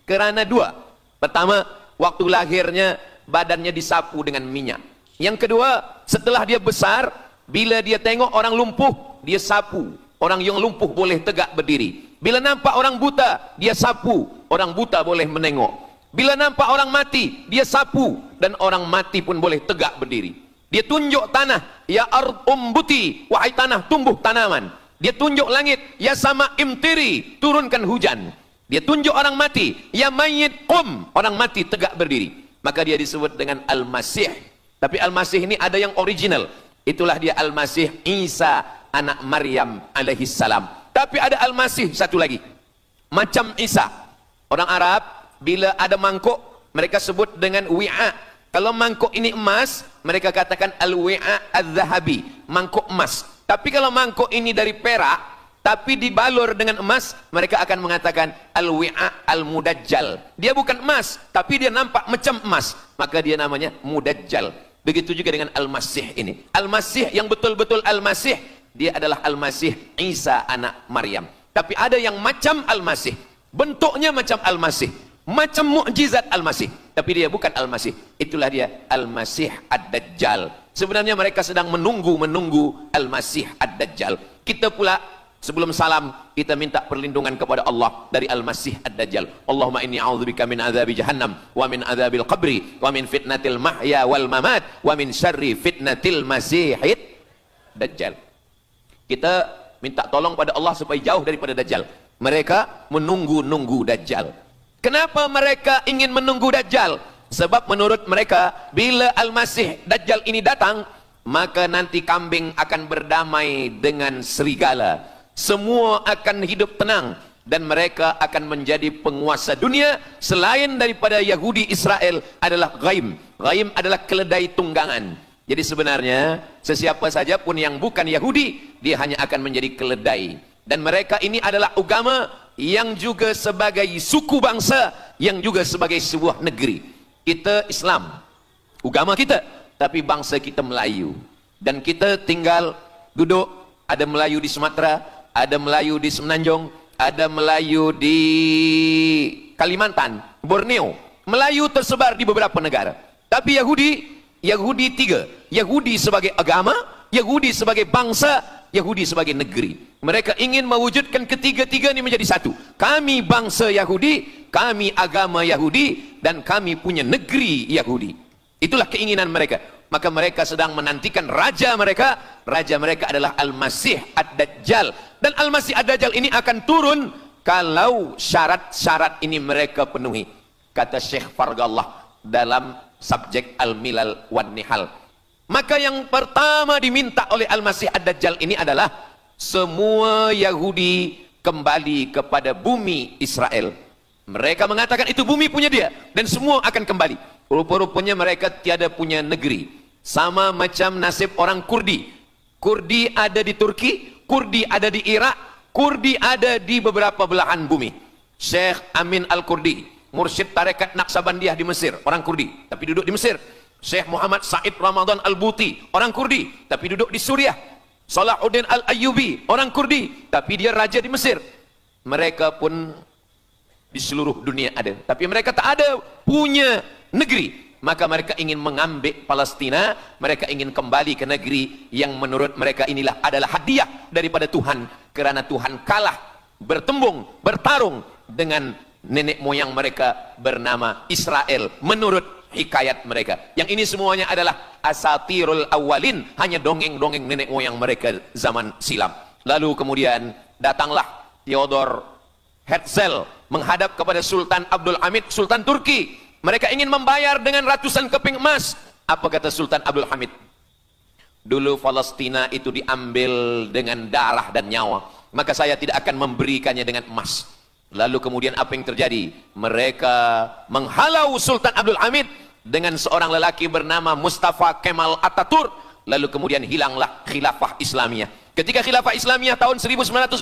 Kerana dua. Pertama, waktu lahirnya badannya disapu dengan minyak. Yang kedua, setelah dia besar, bila dia tengok orang lumpuh, dia sapu. Orang yang lumpuh boleh tegak berdiri. Bila nampak orang buta, dia sapu. Orang buta boleh menengok. Bila nampak orang mati, dia sapu. Dan orang mati pun boleh tegak berdiri. Dia tunjuk tanah, ya ard umbuti, wahai tanah tumbuh tanaman. Dia tunjuk langit, ya sama imtiri, turunkan hujan. Dia tunjuk orang mati, ya mayyit qum, orang mati tegak berdiri. Maka dia disebut dengan Al-Masih. Tapi Al-Masih ini ada yang original. Itulah dia Al-Masih Isa anak Maryam alaihi salam. Tapi ada Al-Masih satu lagi. Macam Isa. Orang Arab bila ada mangkuk, mereka sebut dengan wi'a. Kalau mangkuk ini emas, mereka katakan al-wi'a al-zahabi, mangkuk emas. Tapi kalau mangkuk ini dari perak, tapi dibalur dengan emas, mereka akan mengatakan al-wi'a al-mudajjal. Dia bukan emas, tapi dia nampak macam emas, maka dia namanya mudajjal. Begitu juga dengan Al-Masih ini. Al-Masih yang betul-betul Al-Masih, dia adalah Al-Masih Isa anak Maryam. Tapi ada yang macam Al-Masih, bentuknya macam Al-Masih, macam mukjizat Al-Masih, tapi dia bukan Al-Masih. Itulah dia Al-Masih Ad-Dajjal. Sebenarnya mereka sedang menunggu Al-Masih Ad-Dajjal. Kita pula Sebelum salam, kita minta perlindungan kepada Allah dari Al-Masih Ad-Dajjal. Allahumma inni a'udzubika min adzabi jahannam wa min adzabil qabri wa min fitnatil mahya wal mamat wa min syarri fitnatil masihid Dajjal. Kita minta tolong pada Allah supaya jauh daripada Dajjal. Mereka menunggu-nunggu Dajjal. Kenapa mereka ingin menunggu Dajjal? Sebab menurut mereka, bila Al-Masih Dajjal ini datang, maka nanti kambing akan berdamai dengan serigala. Semua akan hidup tenang dan mereka akan menjadi penguasa dunia. Selain daripada Yahudi Israel adalah ghaim. Ghaim adalah keledai tunggangan. Jadi sebenarnya sesiapa saja pun yang bukan Yahudi, dia hanya akan menjadi keledai. Dan mereka ini adalah agama yang juga sebagai suku bangsa, yang juga sebagai sebuah negeri. Kita Islam, agama kita, tapi bangsa kita Melayu. Dan kita tinggal duduk, ada Melayu di Sumatera, ada Melayu di Semenanjung, ada Melayu di Kalimantan, Borneo. Melayu tersebar di beberapa negara. Tapi Yahudi tiga. Yahudi sebagai agama, Yahudi sebagai bangsa, Yahudi sebagai negeri. Mereka ingin mewujudkan ketiga-tiga ini menjadi satu. Kami bangsa Yahudi, kami agama Yahudi, dan kami punya negeri Yahudi. Itulah keinginan mereka. Maka mereka sedang menantikan raja mereka. Raja mereka adalah Al-Masih Ad-Dajjal. Dan Al-Masih Ad-Dajjal ini akan turun kalau syarat-syarat ini mereka penuhi. Kata Syekh Fargallah dalam subjek Al-Milal wan Nihal. Maka yang pertama diminta oleh Al-Masih Ad-Dajjal ini adalah semua Yahudi kembali kepada bumi Israel. Mereka mengatakan itu bumi punya dia dan semua akan kembali. Rupa-rupanya mereka tiada punya negeri. Sama macam nasib orang Kurdi. Kurdi ada di Turki, Kurdi ada di Irak, Kurdi ada di beberapa belahan bumi. Syekh Amin Al-Kurdi, mursyid tarekat Naqsabandiyah di Mesir, orang Kurdi, tapi duduk di Mesir. Syekh Muhammad Said Ramadan Al-Buti, orang Kurdi, tapi duduk di Suriah. Salahuddin Al-Ayyubi, orang Kurdi, tapi dia raja di Mesir. Mereka pun di seluruh dunia ada, tapi mereka tak ada punya negeri. Maka mereka ingin mengambil Palestina, mereka ingin kembali ke negeri yang menurut mereka inilah adalah hadiah daripada Tuhan, kerana Tuhan kalah bertembung, bertarung dengan nenek moyang mereka bernama Israel menurut hikayat mereka. Yang ini semuanya adalah asatirul awalin, hanya dongeng-dongeng nenek moyang mereka zaman silam. Lalu kemudian datanglah Theodor Herzl menghadap kepada Sultan Abdul Hamid, Sultan Turki. Mereka ingin membayar dengan ratusan keping emas. Apa kata Sultan Abdul Hamid? Dulu Palestina itu diambil dengan darah dan nyawa, maka saya tidak akan memberikannya dengan emas. Lalu kemudian apa yang terjadi? Mereka menghalau Sultan Abdul Hamid dengan seorang lelaki bernama Mustafa Kemal Ataturk. Lalu kemudian hilanglah khilafah Islamiyah. Ketika khilafah Islamiyah tahun 1924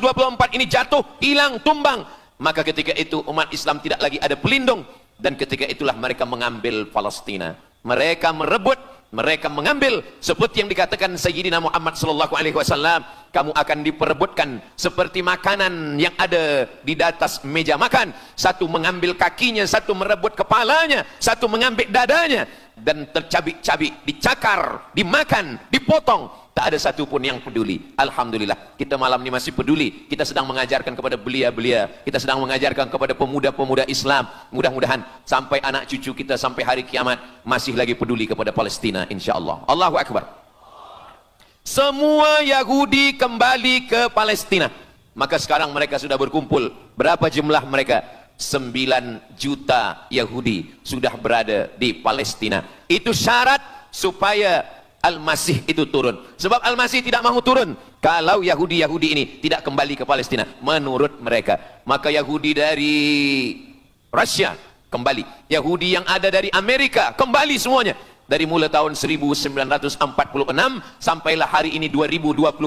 ini jatuh, hilang, tumbang, maka ketika itu umat Islam tidak lagi ada pelindung. Dan ketika itulah mereka mengambil Palestina. Mereka merebut, mereka mengambil, seperti yang dikatakan Sayyidina Muhammad sallallahu alaihi wasallam, kamu akan diperebutkan seperti makanan yang ada di atas meja makan. Satu mengambil kakinya, satu merebut kepalanya, satu mengambil dadanya, dan tercabik-cabik, dicakar, dimakan, dipotong. Tak ada satu pun yang peduli. Alhamdulillah, kita malam ini masih peduli. Kita sedang mengajarkan kepada belia-belia, kita sedang mengajarkan kepada pemuda-pemuda Islam. Mudah-mudahan sampai anak cucu kita sampai hari kiamat masih lagi peduli kepada Palestina, insyaAllah. Allahu Akbar. Semua Yahudi kembali ke Palestina. Maka sekarang mereka sudah berkumpul. Berapa jumlah mereka? 9 juta Yahudi sudah berada di Palestina. Itu syarat supaya Al-Masih itu turun. Sebab Al-Masih tidak mahu turun kalau Yahudi-Yahudi ini tidak kembali ke Palestina menurut mereka. Maka Yahudi dari Rusia kembali, Yahudi yang ada dari Amerika kembali semuanya. Dari mulai tahun 1946 sampailah hari ini 2025,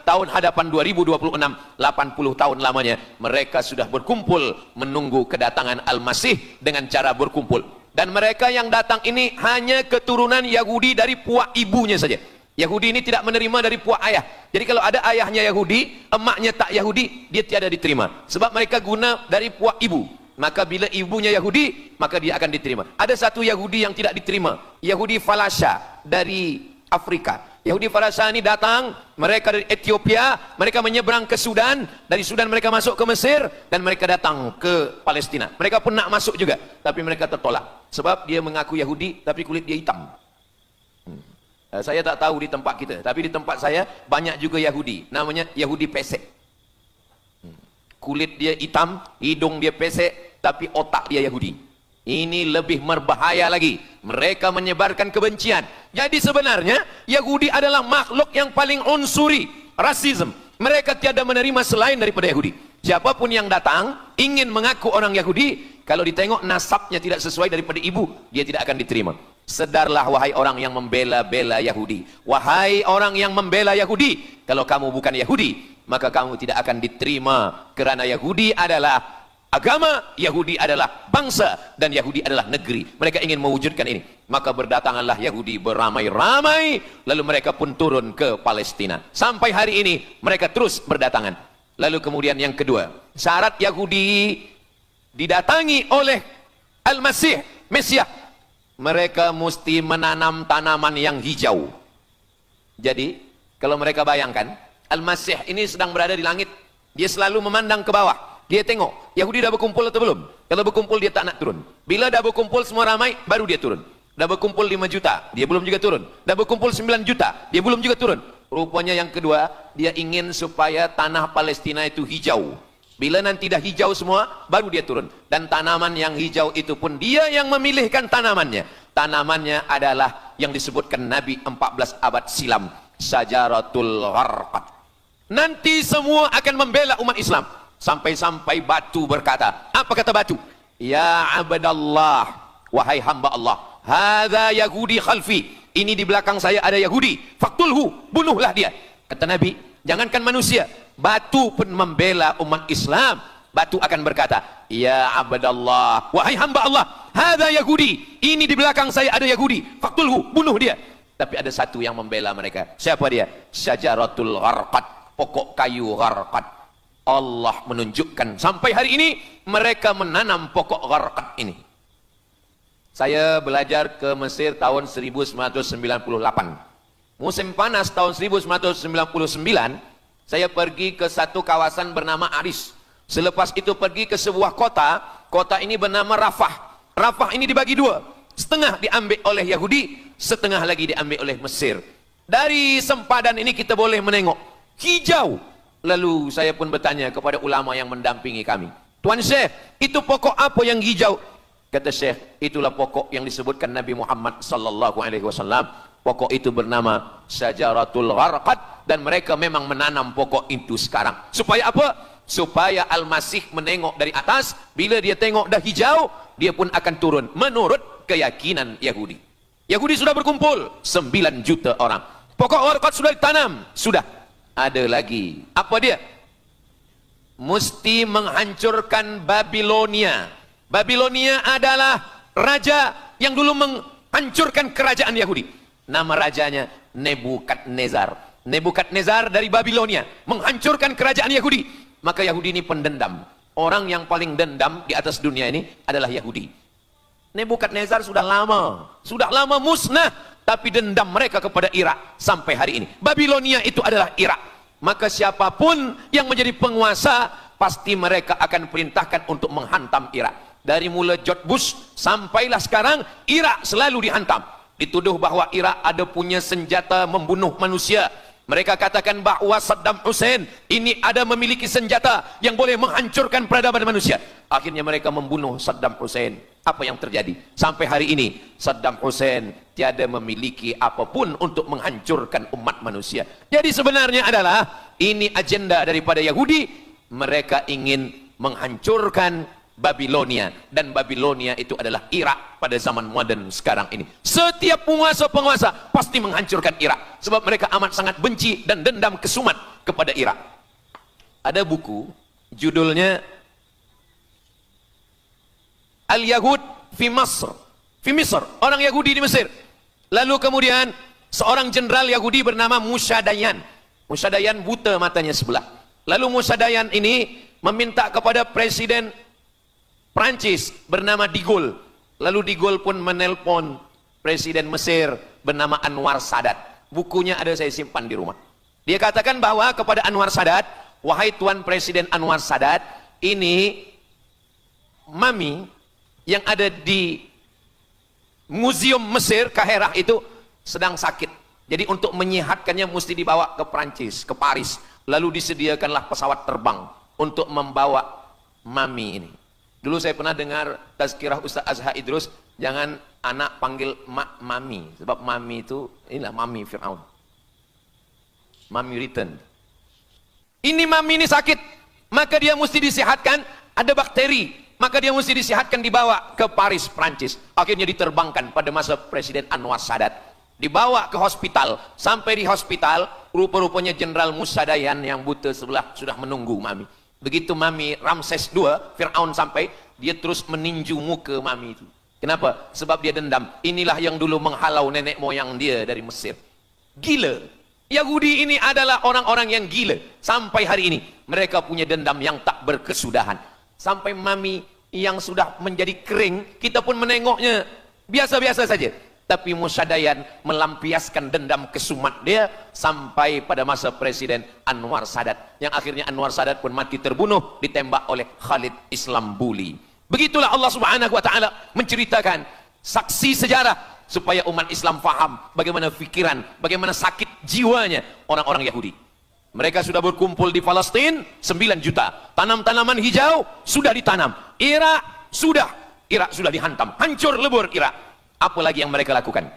tahun hadapan 2026, 80 tahun lamanya mereka sudah berkumpul menunggu kedatangan Al-Masih dengan cara berkumpul. Dan mereka yang datang ini hanya keturunan Yahudi dari puak ibunya saja. Yahudi ini tidak menerima dari puak ayah. Jadi kalau ada ayahnya Yahudi, emaknya tak Yahudi, dia tiada diterima. Sebab mereka guna dari puak ibu. Maka bila ibunya Yahudi, maka dia akan diterima. Ada satu Yahudi yang tidak diterima, Yahudi Falasha dari Afrika. Yahudi Farasani datang, mereka dari Ethiopia, mereka menyeberang ke Sudan, dari Sudan mereka masuk ke Mesir, dan mereka datang ke Palestina. Mereka pun nak masuk juga, tapi mereka tertolak. Sebab dia mengaku Yahudi, tapi kulit dia hitam. Saya tak tahu di tempat kita, tapi di tempat saya banyak juga Yahudi, namanya Yahudi pesek. Kulit dia hitam, hidung dia pesek, tapi otak dia Yahudi. Ini lebih berbahaya lagi. Mereka menyebarkan kebencian. Jadi sebenarnya Yahudi adalah makhluk yang paling unsuri, rasisme. Mereka tiada menerima selain daripada Yahudi. Siapapun yang datang ingin mengaku orang Yahudi, kalau ditengok nasabnya tidak sesuai daripada ibu, dia tidak akan diterima. Sedarlah wahai orang yang membela-bela Yahudi. Wahai orang yang membela Yahudi, kalau kamu bukan Yahudi, maka kamu tidak akan diterima. Kerana Yahudi adalah agama, Yahudi adalah bangsa, dan Yahudi adalah negeri. Mereka ingin mewujudkan ini. Maka berdatanganlah Yahudi beramai-ramai, lalu mereka pun turun ke Palestina. Sampai hari ini mereka terus berdatangan. Lalu kemudian yang kedua, syarat Yahudi didatangi oleh Al-Masih, Mesias, mereka mesti menanam tanaman yang hijau. Jadi kalau mereka bayangkan, Al-Masih ini sedang berada di langit, dia selalu memandang ke bawah. Dia tengok, Yahudi dah berkumpul atau belum? Kalau berkumpul dia tak nak turun. Bila dah berkumpul semua ramai, baru dia turun. Dah berkumpul 5 juta, dia belum juga turun. Dah berkumpul 9 juta, dia belum juga turun. Rupanya yang kedua, dia ingin supaya tanah Palestina itu hijau. Bila nanti dah hijau semua, baru dia turun. Dan tanaman yang hijau itu pun dia yang memilihkan tanamannya. Tanamannya adalah yang disebutkan Nabi 14 abad silam, Syajaratul Gharqad. Nanti semua akan membela umat Islam. Sampai-sampai batu berkata, apa kata batu? Ya abdallah, wahai hamba Allah, hadza Yahudi khalfi, ini di belakang saya ada Yahudi, faktulhu, bunuhlah dia. Kata Nabi, jangankan manusia, batu pun membela umat Islam. Batu akan berkata, ya abdallah, wahai hamba Allah, hadza Yahudi, ini di belakang saya ada Yahudi, faktulhu, bunuh dia. Tapi ada satu yang membela mereka. Siapa dia? Syajaratul Gharqad, pokok kayu Gharqad. Allah menunjukkan sampai hari ini mereka menanam pokok Gharqad ini. Saya belajar ke Mesir tahun 1998. Musim panas tahun 1999, saya pergi ke satu kawasan bernama Aris. Selepas itu pergi ke sebuah kota, kota ini bernama Rafah. Rafah ini dibagi dua, setengah diambil oleh Yahudi, setengah lagi diambil oleh Mesir. Dari sempadan ini kita boleh menengok hijau. Lalu saya pun bertanya kepada ulama yang mendampingi kami, Tuan Syekh, itu pokok apa yang hijau? Kata Syekh, itulah pokok yang disebutkan Nabi Muhammad sallallahu alaihi wasallam. Pokok itu bernama Syajaratul Gharqad, dan mereka memang menanam pokok itu sekarang. Supaya apa? Supaya Al-Masih menengok dari atas, bila dia tengok dah hijau, dia pun akan turun menurut keyakinan Yahudi. Yahudi sudah berkumpul 9 juta orang. Pokok Gharqad sudah ditanam, sudah. Ada lagi. Apa dia? Mesti menghancurkan Babilonia. Babilonia adalah raja yang dulu menghancurkan kerajaan Yahudi. Nama rajanya Nebukadnezar. Nebukadnezar dari Babilonia menghancurkan kerajaan Yahudi. Maka Yahudi ini pendendam. Orang yang paling dendam di atas dunia ini adalah Yahudi. Nebukadnezar sudah lama musnah. Tapi dendam mereka kepada Irak sampai hari ini. Babilonia itu adalah Irak. Maka siapapun yang menjadi penguasa, pasti mereka akan perintahkan untuk menghantam Irak. Dari mula George Bush sampailah sekarang, Irak selalu dihantam. Dituduh bahwa Irak ada punya senjata membunuh manusia. Mereka katakan bahwa Saddam Hussein ini ada memiliki senjata yang boleh menghancurkan peradaban manusia. Akhirnya mereka membunuh Saddam Hussein. Apa yang terjadi? Sampai hari ini Saddam Hussein tiada memiliki apapun untuk menghancurkan umat manusia. Jadi sebenarnya adalah ini agenda daripada Yahudi. Mereka ingin menghancurkan Babilonia, dan Babilonia itu adalah Irak pada zaman modern sekarang ini. Setiap penguasa-penguasa pasti menghancurkan Irak, sebab mereka amat sangat benci dan dendam kesumat kepada Irak. Ada buku judulnya Al-Yahud fi Masr, orang Yahudi di Mesir. Lalu kemudian seorang jenderal Yahudi bernama Musa Dayan. Musa Dayan buta matanya sebelah. Lalu Musa Dayan ini meminta kepada Presiden Prancis bernama De Gaulle. Lalu De Gaulle pun menelpon Presiden Mesir bernama Anwar Sadat. Bukunya ada saya simpan di rumah. Dia katakan bahwa kepada Anwar Sadat, wahai Tuan Presiden Anwar Sadat, ini mami yang ada di Museum Mesir, Kaherah itu sedang sakit. Jadi untuk menyehatkannya mesti dibawa ke Prancis, ke Paris. Lalu disediakanlah pesawat terbang untuk membawa mami ini. Dulu saya pernah dengar tazkirah Ustaz Azhar Idrus, jangan anak panggil mami, sebab mami itu inilah mami Fir'aun. Mami return. Ini mami ini sakit, maka dia mesti disehatkan, ada bakteri, maka dia mesti disehatkan, dibawa ke Paris, Prancis. Akhirnya diterbangkan pada masa Presiden Anwar Sadat. Dibawa ke hospital, sampai di hospital, rupa-rupanya Jenderal Musa Dayan yang buta sebelah sudah menunggu mami. Begitu mami Ramses II, Fir'aun sampai, dia terus meninju muka mami itu. Kenapa? Sebab dia dendam. Inilah yang dulu menghalau nenek moyang dia dari Mesir. Gila. Yahudi ini adalah orang-orang yang gila. Sampai hari ini, mereka punya dendam yang tak berkesudahan. Sampai mami yang sudah menjadi kering, kita pun menengoknya biasa-biasa saja. Tapi Musa Dayan melampiaskan dendam kesumat dia sampai pada masa Presiden Anwar Sadat, yang akhirnya Anwar Sadat pun mati terbunuh ditembak oleh Khalid Islambuli. Begitulah Allah Subhanahu wa taala menceritakan saksi sejarah supaya umat Islam faham bagaimana pikiran, bagaimana sakit jiwanya orang-orang Yahudi. Mereka sudah berkumpul di Palestina 9 juta. Tanam-tanaman hijau sudah ditanam. Irak sudah dihantam, hancur lebur Irak. Apa lagi yang mereka lakukan?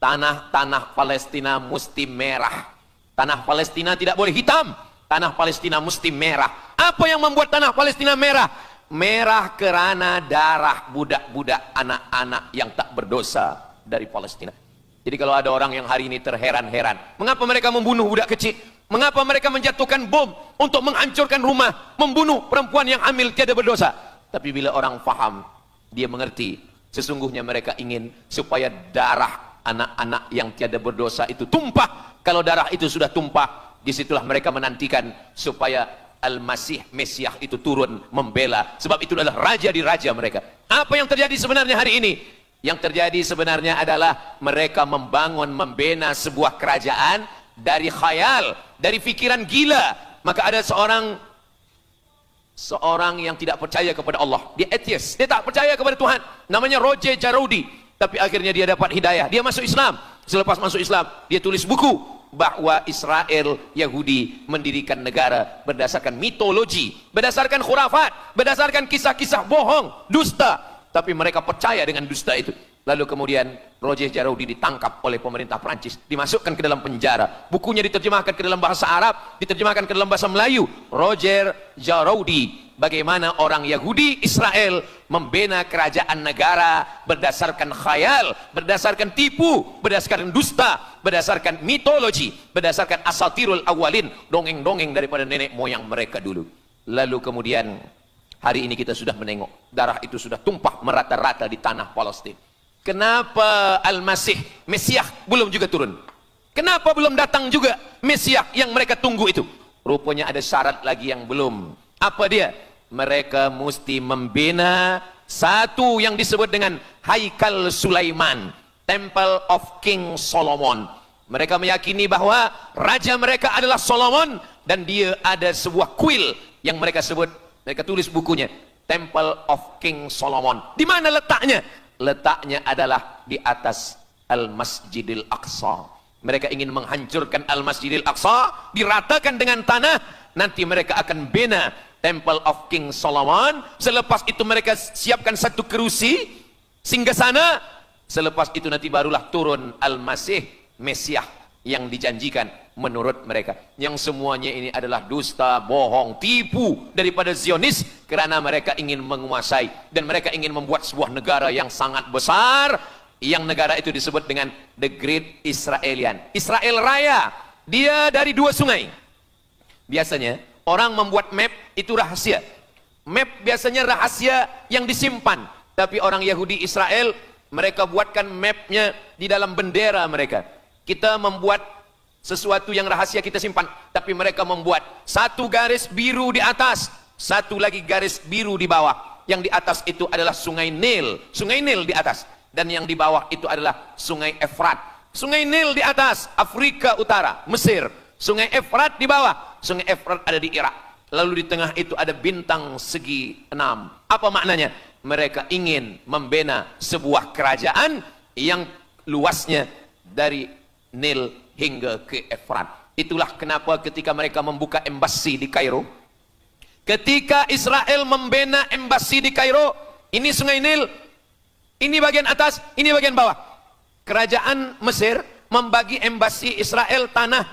Tanah Palestina mesti merah. Tanah Palestina tidak boleh hitam. Tanah Palestina mesti merah. Apa yang membuat tanah Palestina merah? Merah kerana darah budak-budak, anak-anak yang tak berdosa dari Palestina. Jadi kalau ada orang yang hari ini terheran-heran, mengapa mereka membunuh budak kecil? Mengapa mereka menjatuhkan bom untuk menghancurkan rumah, membunuh perempuan yang hamil tiada berdosa? Tapi bila orang faham, dia mengerti. Sesungguhnya mereka ingin supaya darah anak-anak yang tiada berdosa itu tumpah. Kalau darah itu sudah tumpah, disitulah mereka menantikan supaya Al-Masih Mesiah itu turun membela. Sebab itu adalah raja di raja mereka. Apa yang terjadi sebenarnya hari ini? Yang terjadi sebenarnya adalah mereka membangun, membina sebuah kerajaan dari khayal, dari pikiran gila. Maka ada seorang yang tidak percaya kepada Allah, dia atheist, dia tak percaya kepada Tuhan, namanya Roger Jaraudi. Tapi akhirnya dia dapat hidayah, dia masuk Islam. Selepas masuk Islam, dia tulis buku bahwa Israel, Yahudi mendirikan negara berdasarkan mitologi, berdasarkan khurafat, berdasarkan kisah-kisah bohong, dusta. Tapi mereka percaya dengan dusta itu. Lalu kemudian Roger Jaraudi ditangkap oleh pemerintah Prancis, dimasukkan ke dalam penjara. Bukunya diterjemahkan ke dalam bahasa Arab, diterjemahkan ke dalam bahasa Melayu. Roger Jaraudi, bagaimana orang Yahudi Israel membina kerajaan negara berdasarkan khayal, berdasarkan tipu, berdasarkan dusta, berdasarkan mitologi, berdasarkan asatirul awalin, dongeng-dongeng daripada nenek moyang mereka dulu. Lalu kemudian hari ini kita sudah menengok darah itu sudah tumpah merata-rata di tanah Palestina. Kenapa Al-Masih Mesiah belum juga turun? Kenapa belum datang juga Mesiah yang mereka tunggu itu? Rupanya ada syarat lagi yang belum. Apa dia? Mereka mesti membina satu yang disebut dengan Haikal Sulaiman, Temple of King Solomon. Mereka meyakini bahwa raja mereka adalah Solomon, dan dia ada sebuah kuil yang mereka sebut, mereka tulis bukunya, Temple of King Solomon. Di mana letaknya? Letaknya adalah di atas Al-Masjidil Aqsa. Mereka ingin menghancurkan Al-Masjidil Aqsa, diratakan dengan tanah. Nanti mereka akan bina Temple of King Solomon. Selepas itu mereka siapkan satu kerusi singgasana. Selepas itu nanti barulah turun Al-Masih Mesiah yang dijanjikan menurut mereka. Yang semuanya ini adalah dusta, bohong, tipu daripada Zionis, kerana mereka ingin menguasai dan mereka ingin membuat sebuah negara yang sangat besar, yang negara itu disebut dengan The Great Israelian. Israel Raya, dia dari 2 sungai. Biasanya orang membuat map itu rahasia. Map biasanya rahasia yang disimpan. Tapi orang Yahudi Israel, mereka buatkan mapnya di dalam bendera mereka. Kita membuat sesuatu yang rahasia kita simpan, tapi mereka membuat satu garis biru di atas, satu lagi garis biru di bawah. Yang di atas itu adalah sungai Nil di atas, dan yang di bawah itu adalah sungai Efrat. Sungai Nil di atas, Afrika Utara, Mesir. Sungai Efrat di bawah, Sungai Efrat ada di Irak. Lalu di tengah itu ada bintang segi 6. Apa maknanya? Mereka ingin membina sebuah kerajaan yang luasnya dari Nil hingga ke Efrat. Itulah kenapa ketika mereka membuka embasi di Kairo, ketika Israel membina embasi di Kairo, ini Sungai Nil, ini bagian atas, ini bagian bawah. Kerajaan Mesir membagi embasi Israel tanah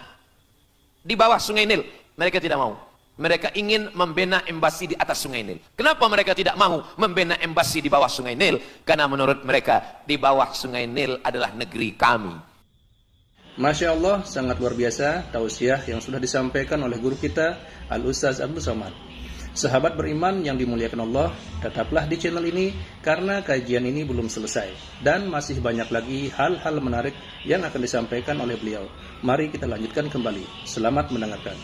di bawah Sungai Nil. Mereka tidak mau. Mereka ingin membina embasi di atas Sungai Nil. Kenapa mereka tidak mau membina embasi di bawah Sungai Nil? Karena menurut mereka di bawah Sungai Nil adalah negeri kami. Masya Allah, sangat luar biasa tausiah yang sudah disampaikan oleh guru kita Al-Ustaz Abdul Somad. Sahabat beriman yang dimuliakan Allah, tetaplah di channel ini karena kajian ini belum selesai dan masih banyak lagi hal-hal menarik yang akan disampaikan oleh beliau. Mari kita lanjutkan kembali. Selamat mendengarkan.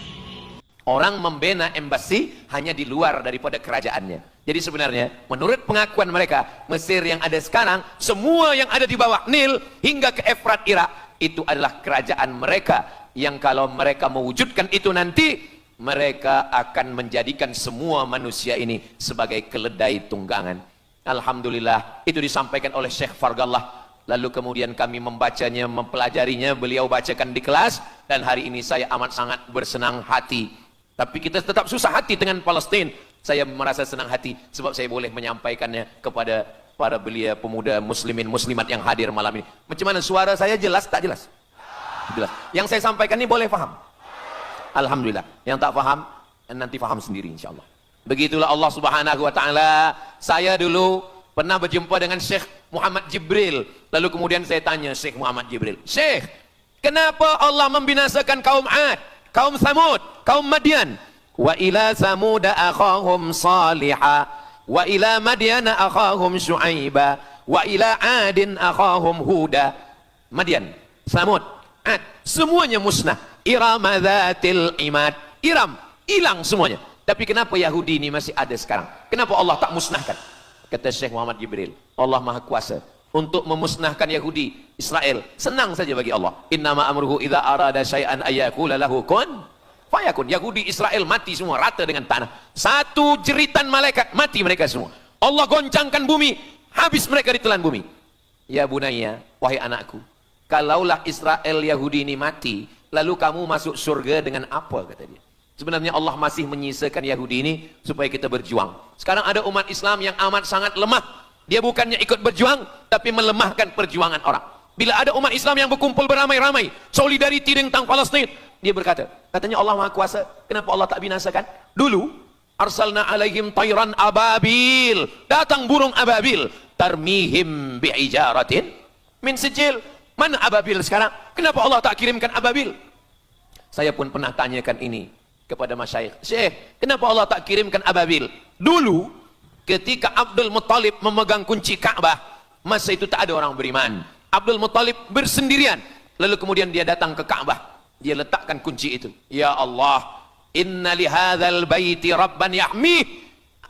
Orang membina embasi hanya di luar daripada kerajaannya. Jadi sebenarnya menurut pengakuan mereka, Mesir yang ada sekarang, semua yang ada di bawah Nil hingga ke Efrat Irak, itu adalah kerajaan mereka, yang kalau mereka mewujudkan itu nanti, mereka akan menjadikan semua manusia ini sebagai keledai tunggangan. Alhamdulillah, itu disampaikan oleh Syekh Fargallah. Lalu kemudian kami membacanya, mempelajarinya, beliau bacakan di kelas, dan hari ini saya amat sangat bersenang hati. Tapi kita tetap susah hati dengan Palestina. Saya merasa senang hati sebab saya boleh menyampaikannya kepada para belia pemuda muslimin muslimat yang hadir malam ini. Macam mana suara saya, jelas tak jelas? Jelas. Yang saya sampaikan ini boleh faham? Alhamdulillah. Yang tak faham nanti faham sendiri insyaallah. Begitulah Allah Subhanahu wa taala. Saya dulu pernah berjumpa dengan Syekh Muhammad Jibril. Lalu kemudian saya tanya Syekh Muhammad Jibril, "Syekh, kenapa Allah membinasakan kaum Ad, kaum Samud, kaum Madian? Wa ila Samud akhahum Salihah, wa ila Madian akhahum Syuaiba, wa ila Adin akhahum Huda." Madian, Samud, Ad, semuanya musnah. Iram dzatil imad, Iram hilang semuanya. Tapi kenapa Yahudi ini masih ada sekarang? Kenapa Allah tak musnahkan? Kata Syekh Muhammad Jibril, Allah Maha Kuasa untuk memusnahkan Yahudi, Israel. Senang saja bagi Allah. Innama amruhu idza arada syai'an ayyaqula lahu kun fayakun. Yahudi Israel mati semua rata dengan tanah. Satu jeritan malaikat mati mereka semua. Allah goncangkan bumi, habis mereka ditelan bumi. Ya bunayya, wahai anakku, kalaulah Israel Yahudi ini mati, lalu kamu masuk surga dengan apa, kata dia. Sebenarnya Allah masih menyisakan Yahudi ini supaya kita berjuang. Sekarang ada umat Islam yang amat sangat lemah. Dia bukannya ikut berjuang, tapi melemahkan perjuangan orang. Bila ada umat Islam yang berkumpul beramai-ramai, solidariti tentang Palestin, dia berkata, katanya Allah Maha Kuasa, kenapa Allah tak binasakan? Dulu, arsalna alaihim tayran ababil, datang burung ababil, tarmihim bi'ijaratin min sijil. Mana ababil sekarang? Kenapa Allah tak kirimkan ababil? Saya pun pernah tanyakan ini kepada masyayikh. Syekh, kenapa Allah tak kirimkan ababil? Dulu, ketika Abdul Muttalib memegang kunci Ka'bah, masa itu tak ada orang beriman. Abdul Muttalib bersendirian. Lalu kemudian dia datang ke Ka'bah. Dia letakkan kunci itu. Ya Allah, inna lihadzal baiti rabban yahmih.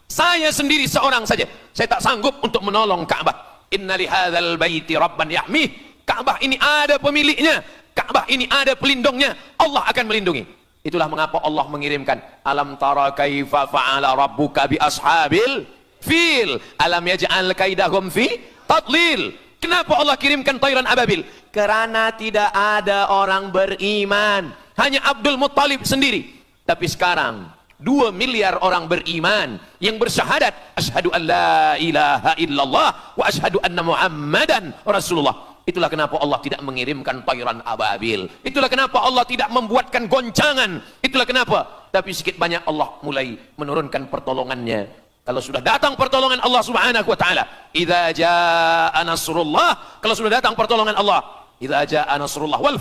Saya sendiri seorang saja. Saya tak sanggup untuk menolong Ka'bah. Inna lihadzal baiti rabban yahmih. Ka'bah ini ada pemiliknya, Ka'bah ini ada pelindungnya, Allah akan melindungi. Itulah mengapa Allah mengirimkan alam tara kaifa fa'ala rabbuka bi ashabil fil alam yaj'al kaidahum fi tadlil. Kenapa Allah kirimkan tayran ababil? Karena tidak ada orang beriman, hanya Abdul Muttalib sendiri. Tapi sekarang 2 miliar orang beriman yang bersyahadat asyhadu an la ilaha illallah wa asyhadu anna muhammadan rasulullah. Itulah kenapa Allah tidak mengirimkan tayran ababil. Itulah kenapa Allah tidak membuatkan goncangan. Itulah kenapa. Tapi sedikit banyak Allah mulai menurunkan pertolongannya. Kalau sudah datang pertolongan Allah Subhanahu wa taala, idza jaa nasrullah, kalau sudah datang pertolongan Allah, idza jaa nasrullah wal